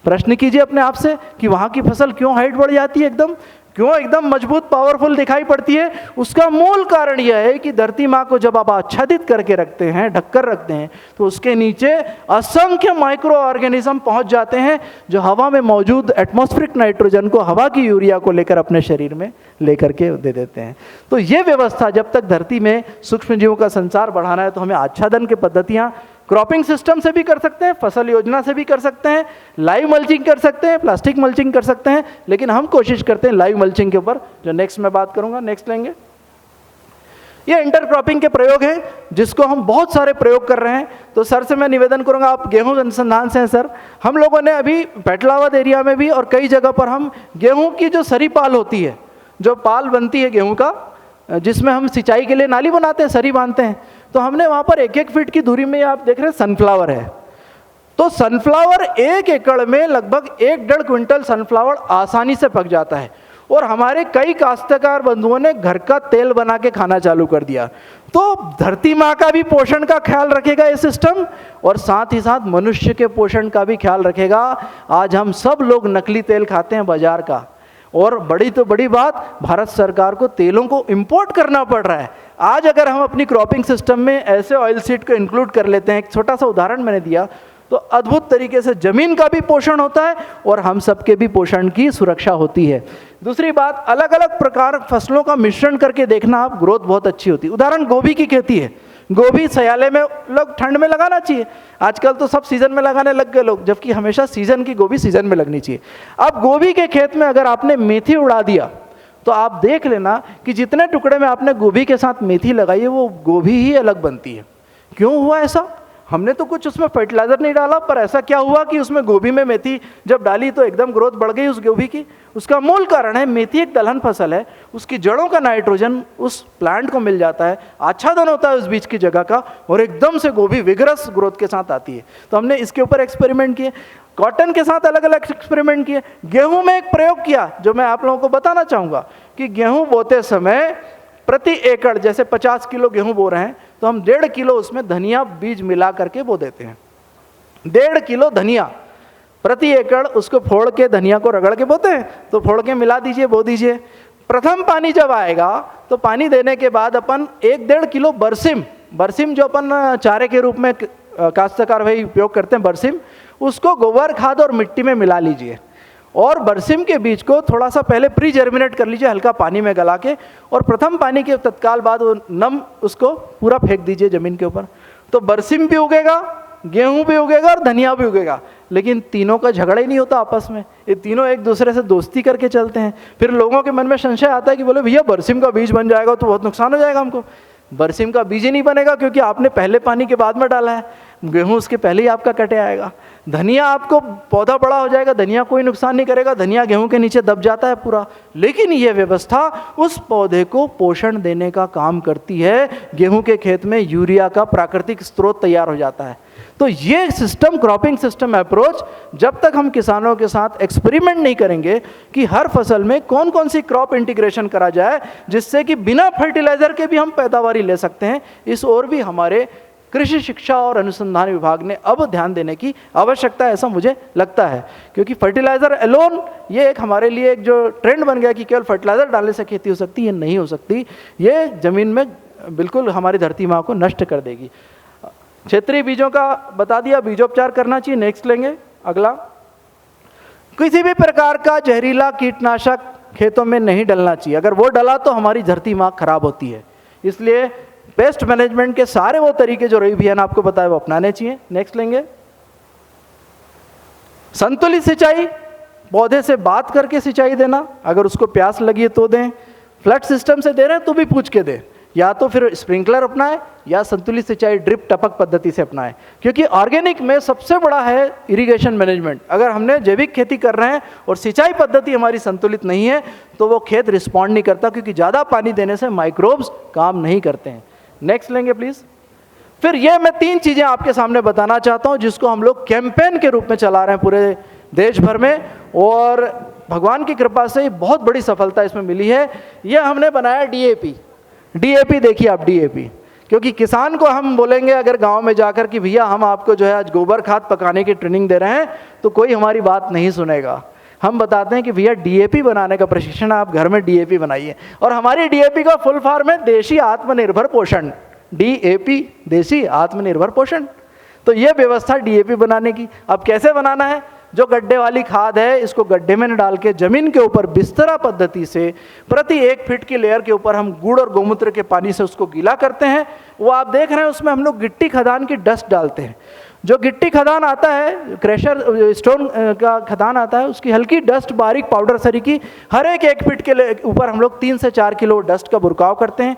प्रश्न कीजिए अपने आप से कि वहाँ की फसल क्यों हाइट बढ़ जाती है एकदम, क्यों एकदम मजबूत पावरफुल दिखाई पड़ती है? उसका मूल कारण यह है कि धरती माँ को जब आप आच्छादित करके रखते हैं, ढककर रखते हैं, तो उसके नीचे असंख्य माइक्रो ऑर्गेनिज्म पहुंच जाते हैं जो हवा में मौजूद एटमॉस्फेरिक नाइट्रोजन को, हवा की यूरिया को लेकर अपने शरीर में लेकर के दे देते हैं। तो ये व्यवस्था, जब तक धरती में सूक्ष्म जीवों का संचार बढ़ाना है तो हमें आच्छादन की पद्धतियाँ क्रॉपिंग सिस्टम से भी कर सकते हैं, फसल योजना से भी कर सकते हैं, लाइव मल्चिंग कर सकते हैं, प्लास्टिक मल्चिंग कर सकते हैं, लेकिन हम कोशिश करते हैं लाइव मल्चिंग के ऊपर, जो नेक्स्ट मैं बात करूंगा। नेक्स्ट लेंगे। ये इंटरक्रॉपिंग के प्रयोग हैं जिसको हम बहुत सारे प्रयोग कर रहे हैं। तो सर से मैं निवेदन करूंगा, आप गेहूं अनुसंधान से हैं सर, हम लोगों ने अभी पेटलावद एरिया में भी और कई जगह पर हम गेहूं की जो सरी पाल होती है, जो पाल बनती है गेहूं का, जिसमें हम सिंचाई के लिए नाली बनाते हैं, सरी बांधते हैं, तो हमने वहाँ पर 1-1 फीट की दूरी में, आप देख रहे हैं सनफ्लावर है, तो सनफ्लावर 1 एकड़ में लगभग 1-1.5 क्विंटल सनफ्लावर आसानी से पक जाता है। और हमारे कई काश्तकार बंधुओं ने घर का तेल बना के खाना चालू कर दिया। तो धरती माँ का भी पोषण का ख्याल रखेगा ये सिस्टम, और साथ ही साथ मनुष्य के पोषण का भी ख्याल रखेगा। आज हम सब लोग नकली तेल खाते हैं बाजार का, और बड़ी तो बड़ी बात, भारत सरकार को तेलों को इंपोर्ट करना पड़ रहा है। आज अगर हम अपनी क्रॉपिंग सिस्टम में ऐसे ऑयल सीड को इंक्लूड कर लेते हैं, एक छोटा सा उदाहरण मैंने दिया, तो अद्भुत तरीके से जमीन का भी पोषण होता है और हम सबके भी पोषण की सुरक्षा होती है। दूसरी बात, अलग अलग प्रकार फसलों का मिश्रण करके देखना आप, ग्रोथ बहुत अच्छी होती है। उदाहरण गोभी की खेती है, गोभी सयाले में लोग ठंड में लगाना चाहिए, आजकल तो सब सीजन में लगाने लग गए लोग, जबकि हमेशा सीजन की गोभी सीजन में लगनी चाहिए। अब गोभी के खेत में अगर आपने मेथी उड़ा दिया तो आप देख लेना कि जितने टुकड़े में आपने गोभी के साथ मेथी लगाई है वो गोभी ही अलग बनती है। क्यों हुआ ऐसा? हमने तो कुछ उसमें फर्टिलाइजर नहीं डाला, पर ऐसा क्या हुआ कि उसमें गोभी में मेथी जब डाली तो एकदम ग्रोथ बढ़ गई उस गोभी की। उसका मूल कारण है, मेथी एक दलहन फसल है, उसकी जड़ों का नाइट्रोजन उस प्लांट को मिल जाता है, आच्छादन होता है उस बीच की जगह का, और एकदम से गोभी विगरस ग्रोथ के साथ आती है। तो हमने इसके ऊपर एक्सपेरिमेंट किए, कॉटन के साथ अलग अलग एक्सपेरिमेंट किए, गेहूं में एक प्रयोग किया जो मैं आप लोगों को बताना चाहूँगा कि गेहूँ बोते समय प्रति एकड़, जैसे 50 किलो गेहूं बो रहे हैं तो हम 1.5 किलो उसमें धनिया बीज मिला करके बो देते हैं। 1.5 किलो धनिया प्रति एकड़, उसको फोड़ के, धनिया को रगड़ के बोते हैं, तो फोड़ के मिला दीजिए, बो दीजिए। प्रथम पानी जब आएगा तो पानी देने के बाद अपन 1-1.5 किलो बरसिम जो अपन चारे के रूप में काश्तकार भाई उपयोग करते हैं, बरसिम, उसको गोबर खाद और मिट्टी में मिला लीजिए, और बरसिम के बीज को थोड़ा सा पहले प्री जर्मिनेट कर लीजिए हल्का पानी में गला के, और प्रथम पानी के तत्काल बाद वो नम उसको पूरा फेंक दीजिए जमीन के ऊपर। तो बरसिम भी उगेगा, गेहूं भी उगेगा और धनिया भी उगेगा, लेकिन तीनों का झगड़ा ही नहीं होता आपस में, ये तीनों एक दूसरे से दोस्ती करके चलते हैं। फिर लोगों के मन में संशय आता है कि बोले भैया बरसिम का बीज बन जाएगा तो बहुत नुकसान हो जाएगा हमको। बरसिम का बीज ही नहीं बनेगा क्योंकि आपने पहले पानी के बाद में डाला है, गेहूं उसके पहले ही आपका कटे आएगा। धनिया आपको पौधा बड़ा हो जाएगा, धनिया कोई नुकसान नहीं करेगा, धनिया गेहूं के नीचे दब जाता है पूरा, लेकिन यह व्यवस्था उस पौधे को पोषण देने का काम करती है। गेहूं के खेत में यूरिया का प्राकृतिक स्रोत तैयार हो जाता है। तो ये सिस्टम, क्रॉपिंग सिस्टम अप्रोच, जब तक हम किसानों के साथ एक्सपेरिमेंट नहीं करेंगे कि हर फसल में कौन कौन सी क्रॉप इंटीग्रेशन करा जाए जिससे कि बिना फर्टिलाइजर के भी हम पैदावारी ले सकते हैं, इस ओर भी हमारे कृषि शिक्षा और अनुसंधान विभाग ने अब ध्यान देने की आवश्यकता है, ऐसा मुझे लगता है। क्योंकि फर्टिलाइजर अलोन ये एक हमारे लिए एक जो ट्रेंड बन गया कि केवल फर्टिलाइजर डालने से खेती हो सकती है, ये नहीं हो सकती, ये जमीन में बिल्कुल हमारी धरती माँ को नष्ट कर देगी। क्षेत्रीय बीजों का बता दिया, बीजोपचार करना चाहिए। नेक्स्ट लेंगे अगला। किसी भी प्रकार का जहरीला कीटनाशक खेतों में नहीं डलना चाहिए, अगर वो डला तो हमारी धरती माँ खराब होती है। इसलिए पेस्ट मैनेजमेंट के सारे वो तरीके जो रवि भैया ने आपको बताया वो अपनाने चाहिए। नेक्स्ट लेंगे। संतुलित सिंचाई, पौधे से बात करके सिंचाई देना, अगर उसको प्यास लगी है तो दें, फ्लड सिस्टम से दे रहे हैं तो भी पूछ के दें, या तो फिर स्प्रिंकलर अपनाएं या संतुलित सिंचाई ड्रिप टपक पद्धति से अपनाएं। क्योंकि ऑर्गेनिक में सबसे बड़ा है इरिगेशन मैनेजमेंट। अगर हमने जैविक खेती कर रहे हैं और सिंचाई पद्धति हमारी संतुलित नहीं है तो वो खेत रिस्पॉन्ड नहीं करता, क्योंकि ज़्यादा पानी देने से माइक्रोब्स काम नहीं करते हैं। नेक्स्ट लेंगे प्लीज़। फिर ये मैं 3 चीज़ें आपके सामने बताना चाहता हूँ जिसको हम लोग कैंपेन के रूप में चला रहे हैं पूरे देश भर में, और भगवान की कृपा से बहुत बड़ी सफलता इसमें मिली है। ये हमने बनाया डीएपी। देखिए आप डीएपी, क्योंकि किसान को हम बोलेंगे अगर गांव में जाकर कि भैया हम आपको जो है आज गोबर खाद पकाने की ट्रेनिंग दे रहे हैं, तो कोई हमारी बात नहीं सुनेगा। हम बताते हैं कि भैया डीएपी बनाने का प्रशिक्षण, आप घर में डीएपी बनाइए। और हमारी डीएपी का फुल फॉर्म है देशी आत्मनिर्भर पोषण, डीएपी, देशी आत्मनिर्भर पोषण। तो ये व्यवस्था डीएपी बनाने की। अब कैसे बनाना है? जो गड्ढे वाली खाद है, इसको गड्ढे में न डाल के जमीन के ऊपर बिस्तरा पद्धति से प्रति 1 फीट की लेयर के ऊपर हम गुड़ और गोमूत्र के पानी से उसको गीला करते हैं। वो आप देख रहे हैं, उसमें हम लोग गिट्टी खदान की डस्ट डालते हैं। जो गिट्टी खदान आता है, क्रशर स्टोन का खदान आता है, उसकी हल्की डस्ट, बारीक पाउडर सरी की हर एक 1 फीट के ऊपर हम लोग 3 से 4 किलो डस्ट का बुरकाव करते हैं।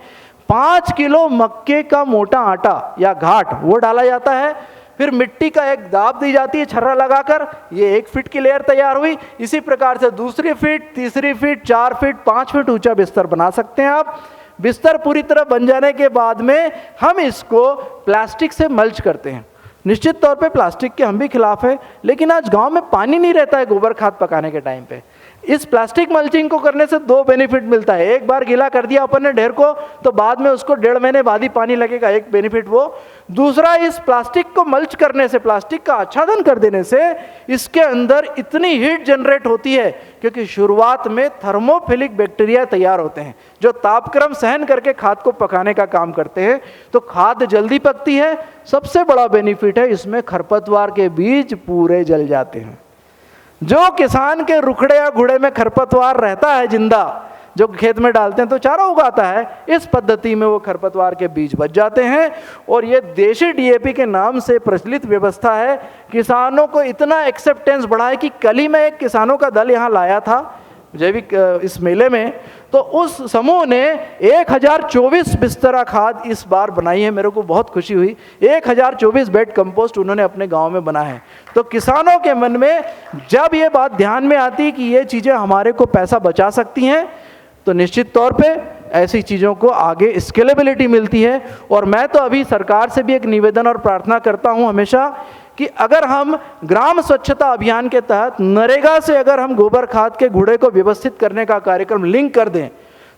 5 किलो मक्के का मोटा आटा या घाट वो डाला जाता है। फिर मिट्टी का एक दाब दी जाती है छर्रा लगाकर। ये 1 फीट की लेयर तैयार हुई। इसी प्रकार से दूसरी फीट, तीसरी फीट, 4 फीट, 5 फीट ऊंचा बिस्तर बना सकते हैं आप। बिस्तर पूरी तरह बन जाने के बाद में हम इसको प्लास्टिक से मल्च करते हैं। निश्चित तौर पे प्लास्टिक के हम भी खिलाफ है, लेकिन आज गांव में पानी नहीं रहता है गोबर खाद पकाने के टाइम पे। इस प्लास्टिक मल्चिंग को करने से 2 बेनिफिट मिलता है। एक बार गीला कर दिया अपन ने ढेर को, तो बाद में उसको 1.5 महीने बाद ही पानी लगेगा, एक बेनिफिट वो। दूसरा, इस प्लास्टिक को मल्च करने से, प्लास्टिक का आच्छादन कर देने से इसके अंदर इतनी हीट जनरेट होती है, क्योंकि शुरुआत में थर्मोफिलिक बैक्टीरिया तैयार होते हैं जो तापक्रम सहन करके खाद को पकाने का काम करते हैं। तो खाद जल्दी पकती है। सबसे बड़ा बेनिफिट है इसमें, खरपतवार के बीज पूरे जल जाते हैं। जो किसान के रुखड़े या घुड़े में खरपतवार रहता है जिंदा, जो खेत में डालते हैं तो चारा उगाता है, इस पद्धति में वो खरपतवार के बीज बच जाते हैं। और ये देशी डीएपी के नाम से प्रचलित व्यवस्था है। किसानों को इतना एक्सेप्टेंस बढ़ा है कि कल ही मैं एक किसानों का दल यहाँ लाया था जैविक इस मेले में, तो उस समूह ने 1024 बिस्तरा खाद इस बार बनाई है। मेरे को बहुत खुशी हुई। 1024 बेड कंपोस्ट उन्होंने अपने गांव में बनाए हैं। तो किसानों के मन में जब ये बात ध्यान में आती कि ये चीज़ें हमारे को पैसा बचा सकती हैं, तो निश्चित तौर पे ऐसी चीज़ों को आगे स्केलेबिलिटी मिलती है। और मैं तो अभी सरकार से भी एक निवेदन और प्रार्थना करता हूँ हमेशा कि अगर हम ग्राम स्वच्छता अभियान के तहत नरेगा से अगर हम गोबर खाद के घूड़े को व्यवस्थित करने का कार्यक्रम लिंक कर दें,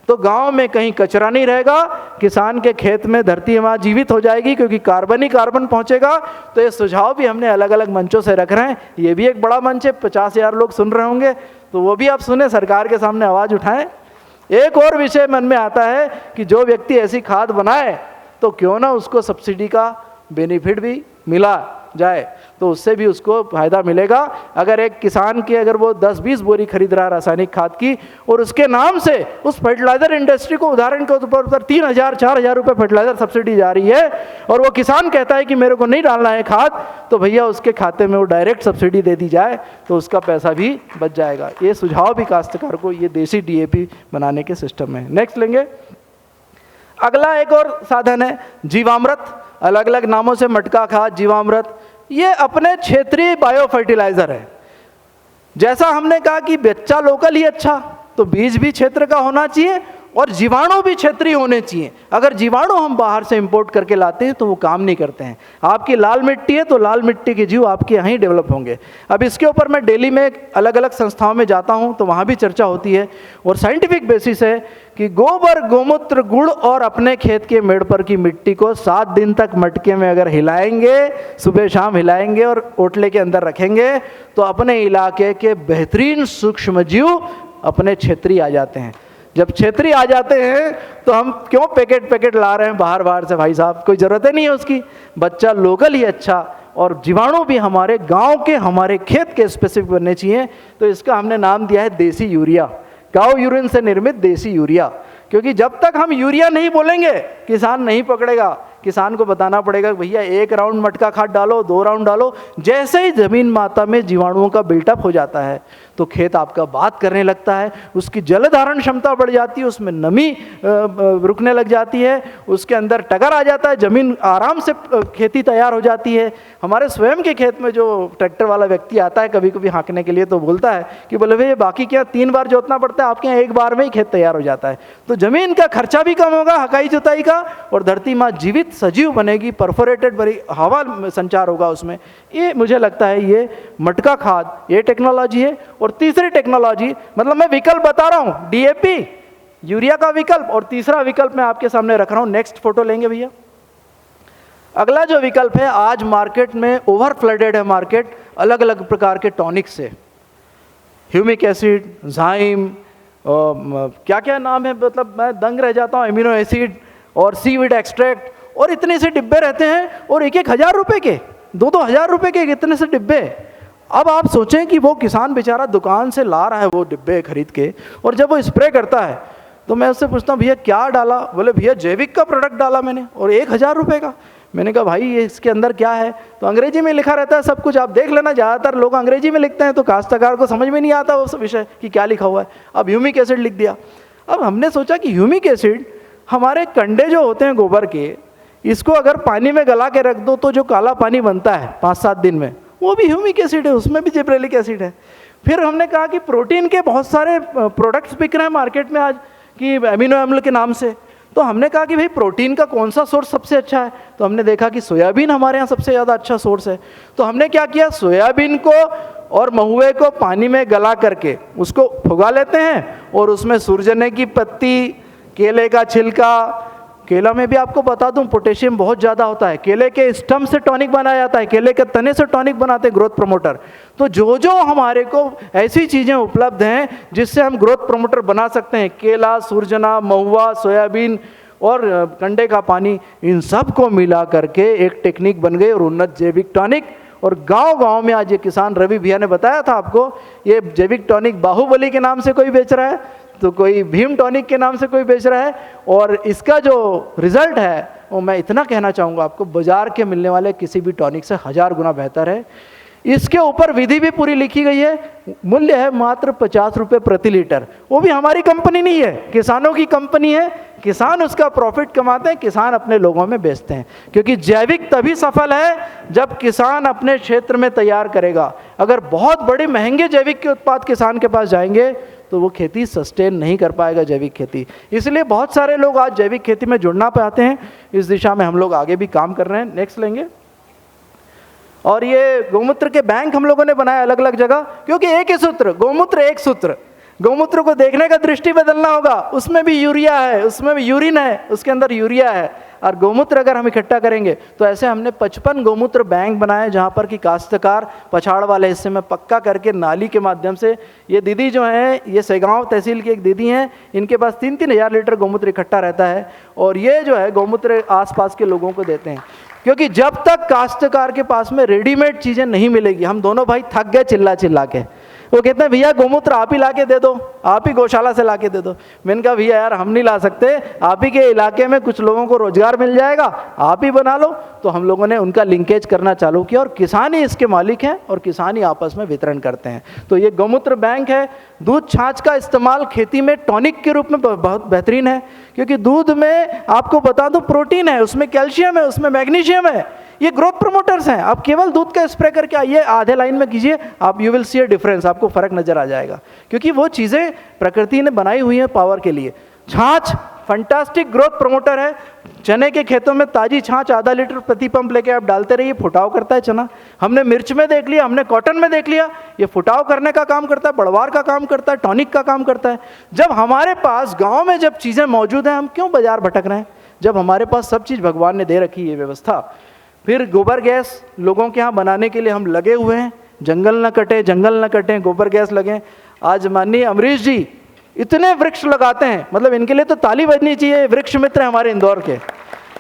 तो गांव में कहीं कचरा नहीं रहेगा, किसान के खेत में धरती माँ जीवित हो जाएगी, क्योंकि कार्बन ही कार्बन पहुंचेगा। तो ये सुझाव भी हमने अलग अलग मंचों से रख रहे हैं। ये भी एक बड़ा मंच है, 50,000 लोग सुन रहे होंगे, तो वो भी आप सुने, सरकार के सामने आवाज़ उठाएं। एक और विषय मन में आता है कि जो व्यक्ति ऐसी खाद बनाए तो क्यों ना उसको सब्सिडी का बेनिफिट भी मिला जाए, तो उससे भी उसको फायदा मिलेगा। अगर एक किसान की अगर वो 10-20 बोरी खरीद रहा है रासायनिक खाद की, और उसके नाम से उस फर्टिलाइजर इंडस्ट्री को उदाहरण के तौर पर 3,000-4,000 रुपये फर्टिलाइजर सब्सिडी जा रही है, और वो किसान कहता है कि मेरे को नहीं डालना है खाद, तो भैया उसके खाते में वो डायरेक्ट सब्सिडी दे दी जाए, तो उसका पैसा भी बच जाएगा। ये सुझाव भी काश्तकार को ये देसी डीएपी बनाने के सिस्टम में। नेक्स्ट लेंगे। अगला एक और साधन है जीवामृत। अलग अलग नामों से मटका खाद, जीवामृत, ये अपने क्षेत्रीय बायो फर्टिलाइजर है। जैसा हमने कहा कि बच्चा लोकल ही अच्छा, तो बीज भी क्षेत्र का होना चाहिए और जीवाणु भी क्षेत्रीय होने चाहिए। अगर जीवाणु हम बाहर से इंपोर्ट करके लाते हैं तो वो काम नहीं करते हैं। आपकी लाल मिट्टी है तो लाल मिट्टी के जीव आपके यहाँ ही डेवलप होंगे। अब इसके ऊपर मैं दिल्ली में अलग अलग संस्थाओं में जाता हूँ तो वहाँ भी चर्चा होती है, और साइंटिफिक बेसिस है कि गोबर, गोमूत्र, गुड़ और अपने खेत के मेड़ पर की मिट्टी को 7 दिन तक मटके में अगर हिलाएंगे, सुबह शाम हिलाएंगे और ओटले के अंदर रखेंगे, तो अपने इलाके के बेहतरीन सूक्ष्म जीव अपने क्षेत्रीय आ जाते हैं। जब क्षेत्रीय आ जाते हैं तो हम क्यों पैकेट ला रहे हैं बाहर से? भाई साहब, कोई ज़रूरत ही नहीं है उसकी। बच्चा लोकल ही अच्छा, और जीवाणु भी हमारे गांव के, हमारे खेत के स्पेसिफिक बनने चाहिए। तो इसका हमने नाम दिया है देसी यूरिया, गांव यूरिन से निर्मित देसी यूरिया। क्योंकि जब तक हम यूरिया नहीं बोलेंगे किसान नहीं पकड़ेगा। किसान को बताना पड़ेगा भैया 1 राउंड मटका खाद डालो, 2 राउंड डालो। जैसे ही जमीन माता में जीवाणुओं का बिल्टअप हो जाता है तो खेत आपका बात करने लगता है, उसकी जल धारण क्षमता बढ़ जाती है, उसमें नमी रुकने लग जाती है, उसके अंदर टगर आ जाता है, जमीन आराम से खेती तैयार हो जाती है। हमारे स्वयं के खेत में जो ट्रैक्टर वाला व्यक्ति आता है कभी कभी हाँकने के लिए, तो बोलता है कि बोले भैया बाकी क्या 3 बार जोतना पड़ता है, आपके यहाँ 1 बार में ही खेत तैयार हो जाता है। तो जमीन का खर्चा भी कम होगा हकाई जुताई का, और धरती माँ जीवित सजीव बनेगी, परफोरेटेड बड़ी हवा संचार होगा उसमें। ये मुझे लगता है ये मटका खाद, ये टेक्नोलॉजी है। और तीसरी टेक्नोलॉजी, मतलब मैं विकल्प बता रहा हूं, डीएपी, यूरिया का विकल्प, और तीसरा विकल्प मैं आपके सामने रख रहा हूं। नेक्स्ट फोटो लेंगे भैया। अगला जो विकल्प है, आज मार्केट में ओवर फ्लडेड है मार्केट अलग अलग प्रकार के टॉनिक से। ह्यूमिक एसिड, जाइम, क्या क्या नाम है, मतलब मैं दंग रह जाता हूँ, एमिनो एसिड और सीवीड एक्सट्रैक्ट, और इतने से डिब्बे रहते हैं, और 1,000 रुपये के, 2,000 रुपये के इतने से डिब्बे। अब आप सोचें कि वो किसान बेचारा दुकान से ला रहा है वो डिब्बे खरीद के, और जब वो स्प्रे करता है तो मैं उससे पूछता हूँ भैया क्या डाला, बोले भैया जैविक का प्रोडक्ट डाला मैंने, और 1,000 रुपये का। मैंने कहा भाई ये इसके अंदर क्या है, तो अंग्रेजी में लिखा रहता है सब कुछ, आप देख लेना, ज़्यादातर लोग अंग्रेजी में लिखते हैं तो काश्तकार को समझ में नहीं आता उस विषय कि क्या लिखा हुआ है। अब ह्यूमिक एसिड लिख दिया। अब हमने सोचा कि ह्यूमिक एसिड, हमारे कंडे जो होते हैं गोबर के, इसको अगर पानी में गला के रख दो तो जो काला पानी बनता है 5-7 दिन में, वो भी ह्यूमिक एसिड है, उसमें भी जिब्रेलिक एसिड है। फिर हमने कहा कि प्रोटीन के बहुत सारे प्रोडक्ट्स बिक रहे हैं मार्केट में आज कि एमिनो अम्ल के नाम से, तो हमने कहा कि भाई प्रोटीन का कौन सा सोर्स सबसे अच्छा है, तो हमने देखा कि सोयाबीन हमारे यहाँ सबसे ज़्यादा अच्छा सोर्स है। तो हमने क्या किया, सोयाबीन को और महुए को पानी में गला करके उसको फुगा लेते हैं, और उसमें सूरजने की पत्ती, केले का छिलका, केला में भी आपको बता दूं पोटेशियम बहुत ज़्यादा होता है, केले के स्टम से टॉनिक बनाया जाता है, केले के तने से टॉनिक बनाते हैं ग्रोथ प्रमोटर। तो जो जो हमारे को ऐसी चीज़ें उपलब्ध हैं जिससे हम ग्रोथ प्रमोटर बना सकते हैं, केला, सूरजना, महुआ, सोयाबीन और कंडे का पानी, इन सब को मिला करके एक टेक्निक बन गई और उन्नत जैविक टॉनिक। और गांव-गांव में आज ये किसान, रवि भैया ने बताया था आपको, ये जैविक टॉनिक बाहुबली के नाम से कोई बेच रहा है, तो कोई भीम टॉनिक के नाम से कोई बेच रहा है, और इसका जो रिजल्ट है वो मैं इतना कहना चाहूँगा आपको, बाजार के मिलने वाले किसी भी टॉनिक से 1000 गुना बेहतर है। इसके ऊपर विधि भी पूरी लिखी गई है, मूल्य है मात्र 50 रुपये प्रति लीटर। वो भी हमारी कंपनी नहीं है, किसानों की कंपनी है, किसान उसका प्रॉफिट कमाते हैं, किसान अपने लोगों में बेचते हैं। क्योंकि जैविक तभी सफल है जब किसान अपने क्षेत्र में तैयार करेगा। अगर बहुत बड़े महंगे जैविक के उत्पाद किसान के पास जाएंगे तो वो खेती सस्टेन नहीं कर पाएगा, जैविक खेती। इसलिए बहुत सारे लोग आज जैविक खेती में जुड़ना पाते हैं, इस दिशा में हम लोग आगे भी काम कर रहे हैं। नेक्स्ट लेंगे। और ये गौमूत्र के बैंक हम लोगों ने बनाए अलग अलग जगह, क्योंकि एक ही सूत्र, गौमूत्र एक सूत्र। गौमूत्र को देखने का दृष्टि बदलना होगा, उसमें भी यूरिया है, उसमें भी यूरिन है, उसके अंदर यूरिया है, और गौमूत्र अगर हम इकट्ठा करेंगे तो ऐसे हमने 55 गौमूत्र बैंक बनाए, जहाँ पर कि काश्तकार पछाड़ वाले हिस्से में पक्का करके नाली के माध्यम से, ये दीदी जो है, ये सेगांव तहसील की एक दीदी हैं, इनके पास 3-3 हज़ार लीटर गौमूत्र इकट्ठा रहता है, और ये जो है गौमूत्र आसपास के लोगों को देते हैं। क्योंकि जब तक काश्तकार के पास में रेडीमेड चीज़ें नहीं मिलेगी, हम दोनों भाई थक गए चिल्ला चिल्ला के, वो कहते हैं भैया गौमूत्र आप ही ला के दे दो, आप ही गौशाला से ला के दे दो। मैंने कहा भैया यार हम नहीं ला सकते, आप ही के इलाके में कुछ लोगों को रोजगार मिल जाएगा, आप ही बना लो। तो हम लोगों ने उनका लिंकेज करना चालू किया, और किसान ही इसके मालिक हैं और किसान ही आपस में वितरण करते हैं। तो ये गौमूत्र बैंक है। दूध छाछ का इस्तेमाल खेती में टॉनिक के रूप में बहुत बेहतरीन है, क्योंकि दूध में आपको बता दूं प्रोटीन है, उसमें कैल्शियम है, उसमें मैग्नीशियम है, ये ग्रोथ प्रमोटर्स हैं। आप केवल दूध का स्प्रे करके आइए, आधे लाइन में कीजिए, आप you will see a difference, आपको फर्क नजर आ जाएगा, क्योंकि वो चीज़ें प्रकृति ने बनाई हुई हैं पावर के लिए। छाछ फंटास्टिक ग्रोथ प्रमोटर है। चने के खेतों में ताजी छाछ आधा लीटर प्रति पंप लेके आप डालते रहिए, फुटाव करता है चना। हमने मिर्च में देख लिया, हमने कॉटन में देख लिया, ये फुटाव करने का काम करता है, बढ़वार का काम करता है, टॉनिक का काम करता है। जब हमारे पास गाँव में जब चीज़ें मौजूद हैं, हम क्यों बाजार भटक रहे हैं, जब हमारे पास सब चीज़ भगवान ने दे रखी है व्यवस्था। फिर गोबर गैस लोगों के यहाँ बनाने के लिए हम लगे हुए हैं, जंगल न कटे, जंगल न कटे, गोबर गैस लगे। आज माननीय अमरीश जी इतने वृक्ष लगाते हैं, मतलब इनके लिए तो ताली बजनी चाहिए, वृक्ष मित्र हैं हमारे इंदौर के,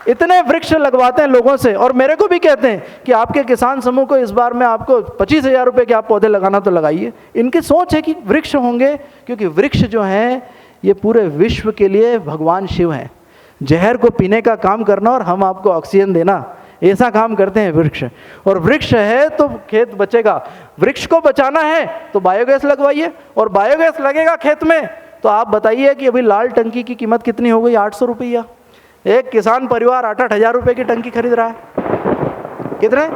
इतने वृक्ष लगवाते हैं लोगों से, और मेरे को भी कहते हैं कि आपके किसान समूह को इस बार में आपको 25,000 रुपये के आप पौधे लगाना तो लगाइए। इनकी सोच है कि वृक्ष होंगे, क्योंकि वृक्ष जो हैं ये पूरे विश्व के लिए भगवान शिव हैं। जहर को पीने का काम करना और हम आपको ऑक्सीजन देना, ऐसा काम करते हैं वृक्ष। और वृक्ष है तो खेत बचेगा। वृक्ष को बचाना है तो बायोगैस लगवाइए, और बायोगैस लगेगा खेत में तो आप बताइए कि अभी लाल टंकी की कीमत कितनी हो गई, 800 रुपया। एक किसान परिवार 8-8 हज़ार रुपये की टंकी खरीद रहा है, कितने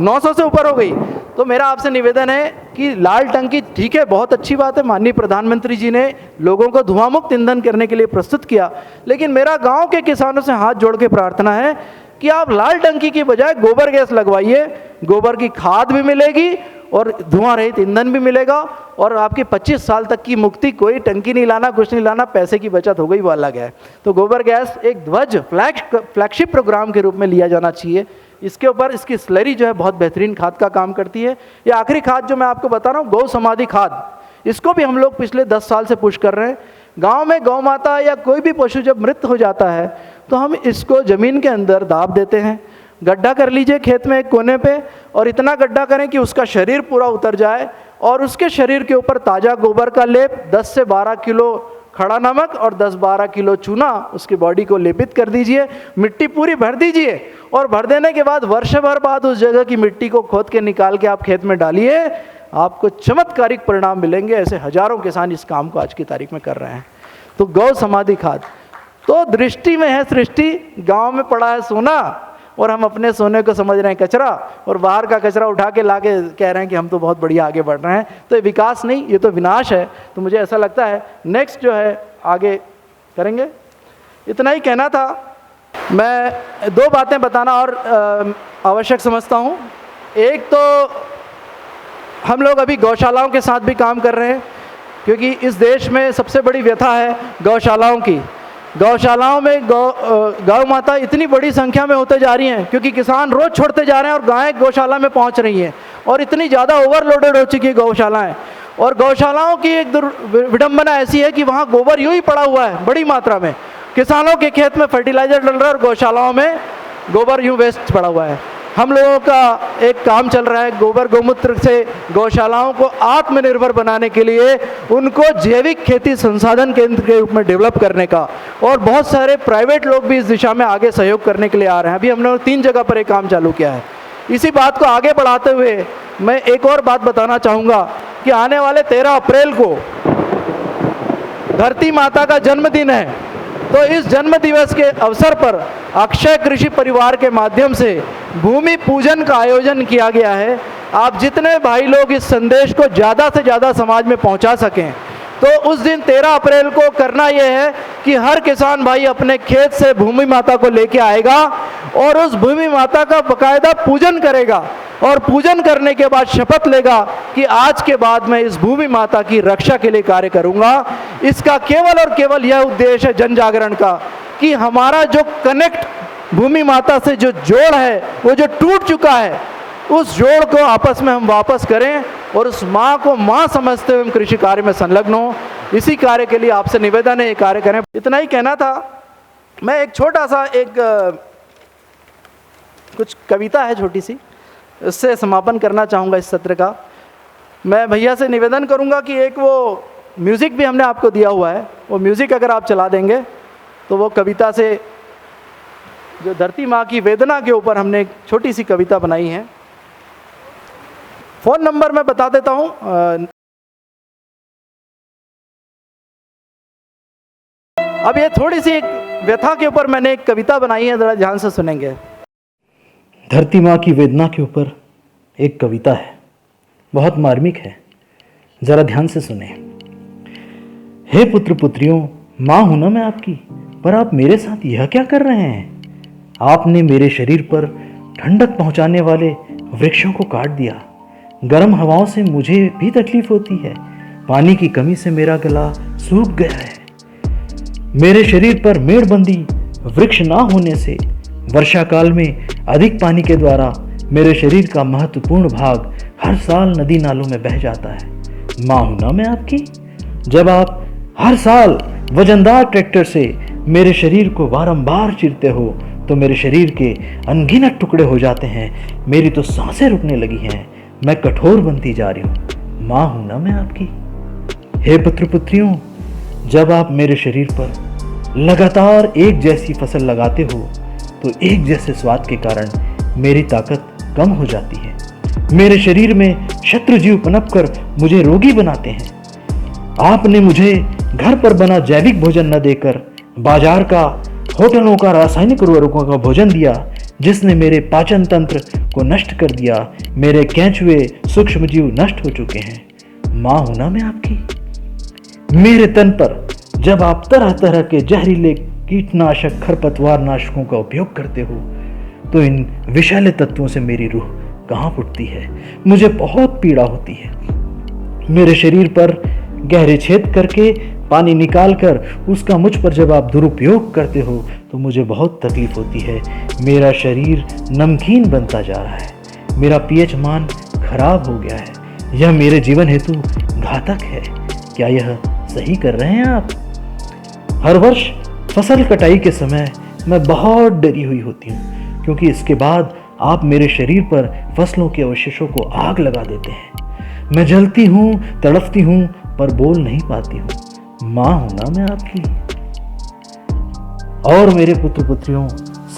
900 से ऊपर हो गई। तो मेरा आपसे निवेदन है कि लाल टंकी ठीक है, बहुत अच्छी बात है, माननीय प्रधानमंत्री जी ने लोगों को धुआं मुक्त ईंधन करने के लिए प्रस्तुत किया, लेकिन मेरा गांव के किसानों से हाथ जोड़ के प्रार्थना है कि आप लाल टंकी की बजाय गोबर गैस लगवाइए, गोबर की खाद भी मिलेगी और धुआं रहित ईंधन भी मिलेगा और आपकी 25 साल तक की मुक्ति। कोई टंकी नहीं लाना, कुछ नहीं लाना, पैसे की बचत हो गई, वो अलग है। तो गोबर गैस एक ध्वज फ्लैगशिप प्रोग्राम के रूप में लिया जाना चाहिए। इसके ऊपर इसकी स्लरी जो है बहुत बेहतरीन खाद का काम करती है। ये आखिरी खाद जो मैं आपको बता रहा हूँ, गौ समाधि खाद, इसको भी हम लोग पिछले 10 साल से पुश कर रहे हैं। गांव में गौ माता या कोई भी पशु जब मृत हो जाता है तो हम इसको ज़मीन के अंदर दाब देते हैं। गड्ढा कर लीजिए खेत में एक कोने पे, और इतना गड्ढा करें कि उसका शरीर पूरा उतर जाए, और उसके शरीर के ऊपर ताज़ा गोबर का लेप 10 से 12 किलो खड़ा नमक और 10-12 किलो चूना उसकी बॉडी को लेपित कर दीजिए। मिट्टी पूरी भर दीजिए, और भर देने के बाद वर्ष भर बाद उस जगह की मिट्टी को खोद के निकाल के आप खेत में डालिए, आपको चमत्कारिक परिणाम मिलेंगे। ऐसे हजारों किसान इस काम को आज की तारीख में कर रहे हैं। तो गौ समाधि खाद तो दृष्टि में है सृष्टि। गांव में पड़ा है सोना और हम अपने सोने को समझ रहे हैं कचरा, और बाहर का कचरा उठा के ला के कह रहे हैं कि हम तो बहुत बढ़िया आगे बढ़ रहे हैं। तो ये विकास नहीं, ये तो विनाश है। तो मुझे ऐसा लगता है नेक्स्ट जो है आगे करेंगे। इतना ही कहना था। मैं 2 बातें बताना और आवश्यक समझता हूँ। एक तो हम लोग अभी गौशालाओं के साथ भी काम कर रहे हैं, क्योंकि इस देश में सबसे बड़ी व्यथा है गौशालाओं की। गौशालाओं में गौ माता इतनी बड़ी संख्या में होते जा रही हैं, क्योंकि किसान रोज़ छोड़ते जा रहे हैं और गायें गौशाला में पहुंच रही हैं, और इतनी ज़्यादा ओवरलोडेड हो चुकी है गौशालाएँ। और गौशालाओं की एक विडंबना ऐसी है कि वहाँ गोबर यूँ ही पड़ा हुआ है बड़ी मात्रा में। किसानों के खेत में फर्टिलाइज़र डल रहा है और गौशालाओं में गोबर यूँ वेस्ट पड़ा हुआ है। हम लोगों का एक काम चल रहा है गोबर गोमूत्र से गौशालाओं को आत्मनिर्भर बनाने के लिए, उनको जैविक खेती संसाधन केंद्र के रूप में डेवलप करने का, और बहुत सारे प्राइवेट लोग भी इस दिशा में आगे सहयोग करने के लिए आ रहे हैं। अभी हमने 3 जगह पर एक काम चालू किया है। इसी बात को आगे बढ़ाते हुए मैं एक और बात बताना चाहूँगा कि आने वाले 13 अप्रैल को धरती माता का जन्मदिन है। तो इस जन्म दिवस के अवसर पर अक्षय कृषि परिवार के माध्यम से भूमि पूजन का आयोजन किया गया है। आप जितने भाई लोग इस संदेश को ज़्यादा से ज़्यादा समाज में पहुंचा सकें, तो उस दिन 13 अप्रैल को करना यह है कि हर किसान भाई अपने खेत से भूमि माता को लेके आएगा और उस भूमि माता का बकायदा पूजन करेगा, और पूजन करने के बाद शपथ लेगा कि आज के बाद मैं इस भूमि माता की रक्षा के लिए कार्य करूंगा। इसका केवल और केवल यह उद्देश्य है जन जागरण का, कि हमारा जो कनेक्ट भूमि माता से जो जोड़ है, वो जो टूट चुका है, उस जोड़ को आपस में हम वापस करें और उस माँ को माँ समझते हुए हम कृषि कार्य में संलग्न हों। इसी कार्य के लिए आपसे निवेदन है, ये कार्य करें। इतना ही कहना था। मैं एक छोटा सा कुछ कविता है छोटी सी, उससे समापन करना चाहूँगा इस सत्र का। मैं भैया से निवेदन करूँगा कि एक वो म्यूज़िक भी हमने आपको दिया हुआ है, वो म्यूज़िक अगर आप चला देंगे तो वो कविता से, जो धरती माँ की वेदना के ऊपर हमने एक छोटी सी कविता बनाई है। फ़ोन नंबर मैं बता देता हूँ। अब ये थोड़ी सी एक व्यथा के ऊपर मैंने एक कविता बनाई है, ज़रा ध्यान से सुनेंगे। धरती माँ की वेदना के ऊपर एक कविता है, बहुत मार्मिक है, ज़रा ध्यान से सुने। हे पुत्र पुत्रियों, माँ हूं ना मैं आपकी, पर आप मेरे साथ यह क्या कर रहे हैं? आपने मेरे शरीर पर ठंडक पहुंचाने वाले वृक्षों को काट दिया। गर्म हवाओं से मुझे भी तकलीफ होती है। पानी की कमी से मेरा गला सूख गया है। मेरे शरीर पर मेड़बंदी वृक्ष ना होने से वर्षा काल में अधिक पानी के द्वारा मेरे शरीर का महत्वपूर्ण भाग हर साल नदी नालों में बह जाता है। माँ हूं ना मैं आपकी। जब आप हर साल वजनदार ट्रैक्टर से मेरे शरीर को बारंबार चीरते हो तो मेरे शरीर के अनगिनत टुकड़े हो जाते हैं। मेरी तो सांसें रुकने लगी हैं, मैं कठोर बनती जा रही हूँ। माँ हूं ना मैं आपकी। हे पुत्र पुत्रियों, जब आप मेरे शरीर पर लगातार एक जैसी फसल लगाते हो तो एक जैसे स्वाद के कारण मेरी ताकत कम हो जाती है। मेरे शरीर में शत्रु जीव पनपकर मुझे रोगी बनाते हैं। आपने मुझे घर पर बना जैविक भोजन न देकर बाजार का, होटलों का रासायनिक उर्वरकों का भोजन दिया, जिसने मेरे पाचन तंत्र को नष्ट कर दिया। मेरे केंचुए सूक्ष्म जीव नष्ट हो चुके हैं। माँ हूं ना मैं आपकी। मेरे तन पर जब आप तरह तरह के जहरीले कीटनाशक खरपतवार नाशकों का उपयोग करते हो तो इन विषैले तत्वों से मेरी रूह कांप उठती है, मुझे बहुत पीड़ा होती है। मेरे शरीर पर गहरे छेद करके पानी निकालकर उसका मुझ पर जब आप दुरुपयोग करते हो तो मुझे बहुत तकलीफ होती है। मेरा शरीर नमकीन बनता जा रहा है, मेरा पीएच मान खराब हो गया है। यह मेरे जीवन हेतु घातक है। क्या यह सही कर रहे हैं आप? हर वर्ष फसल कटाई के समय मैं बहुत डरी हुई होती हूँ, क्योंकि इसके बाद आप मेरे शरीर पर फसलों के अवशेषों को आग लगा देते हैं। मैं जलती हूँ, तड़पती हूँ, पर बोल नहीं पाती हूँ। माँ हूं ना मैं आपकी। और मेरे पुत्र पुत्रियों,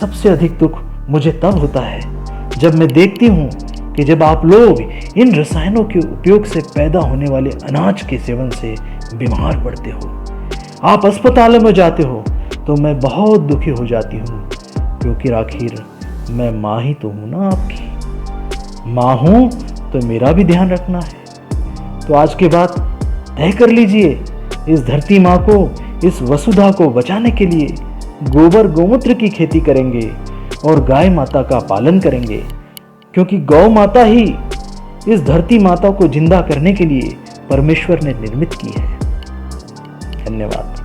सबसे अधिक दुख मुझे तब होता है जब मैं देखती हूँ कि जब आप लोग इन रसायनों के उपयोग से पैदा होने वाले अनाज के सेवन से बीमार पड़ते हो, आप अस्पतालों में जाते हो, तो मैं बहुत दुखी हो जाती हूँ, क्योंकि आखिर मैं माँ ही तो हूँ ना आपकी। माँ हूँ तो मेरा भी ध्यान रखना है। तो आज के बाद तय कर लीजिए, इस धरती माँ को, इस वसुधा को बचाने के लिए गोबर गोमूत्र की खेती करेंगे और गाय माता का पालन करेंगे, क्योंकि गौ माता ही इस धरती माता को जिंदा करने के लिए परमेश्वर ने निर्मित की है। धन्यवाद।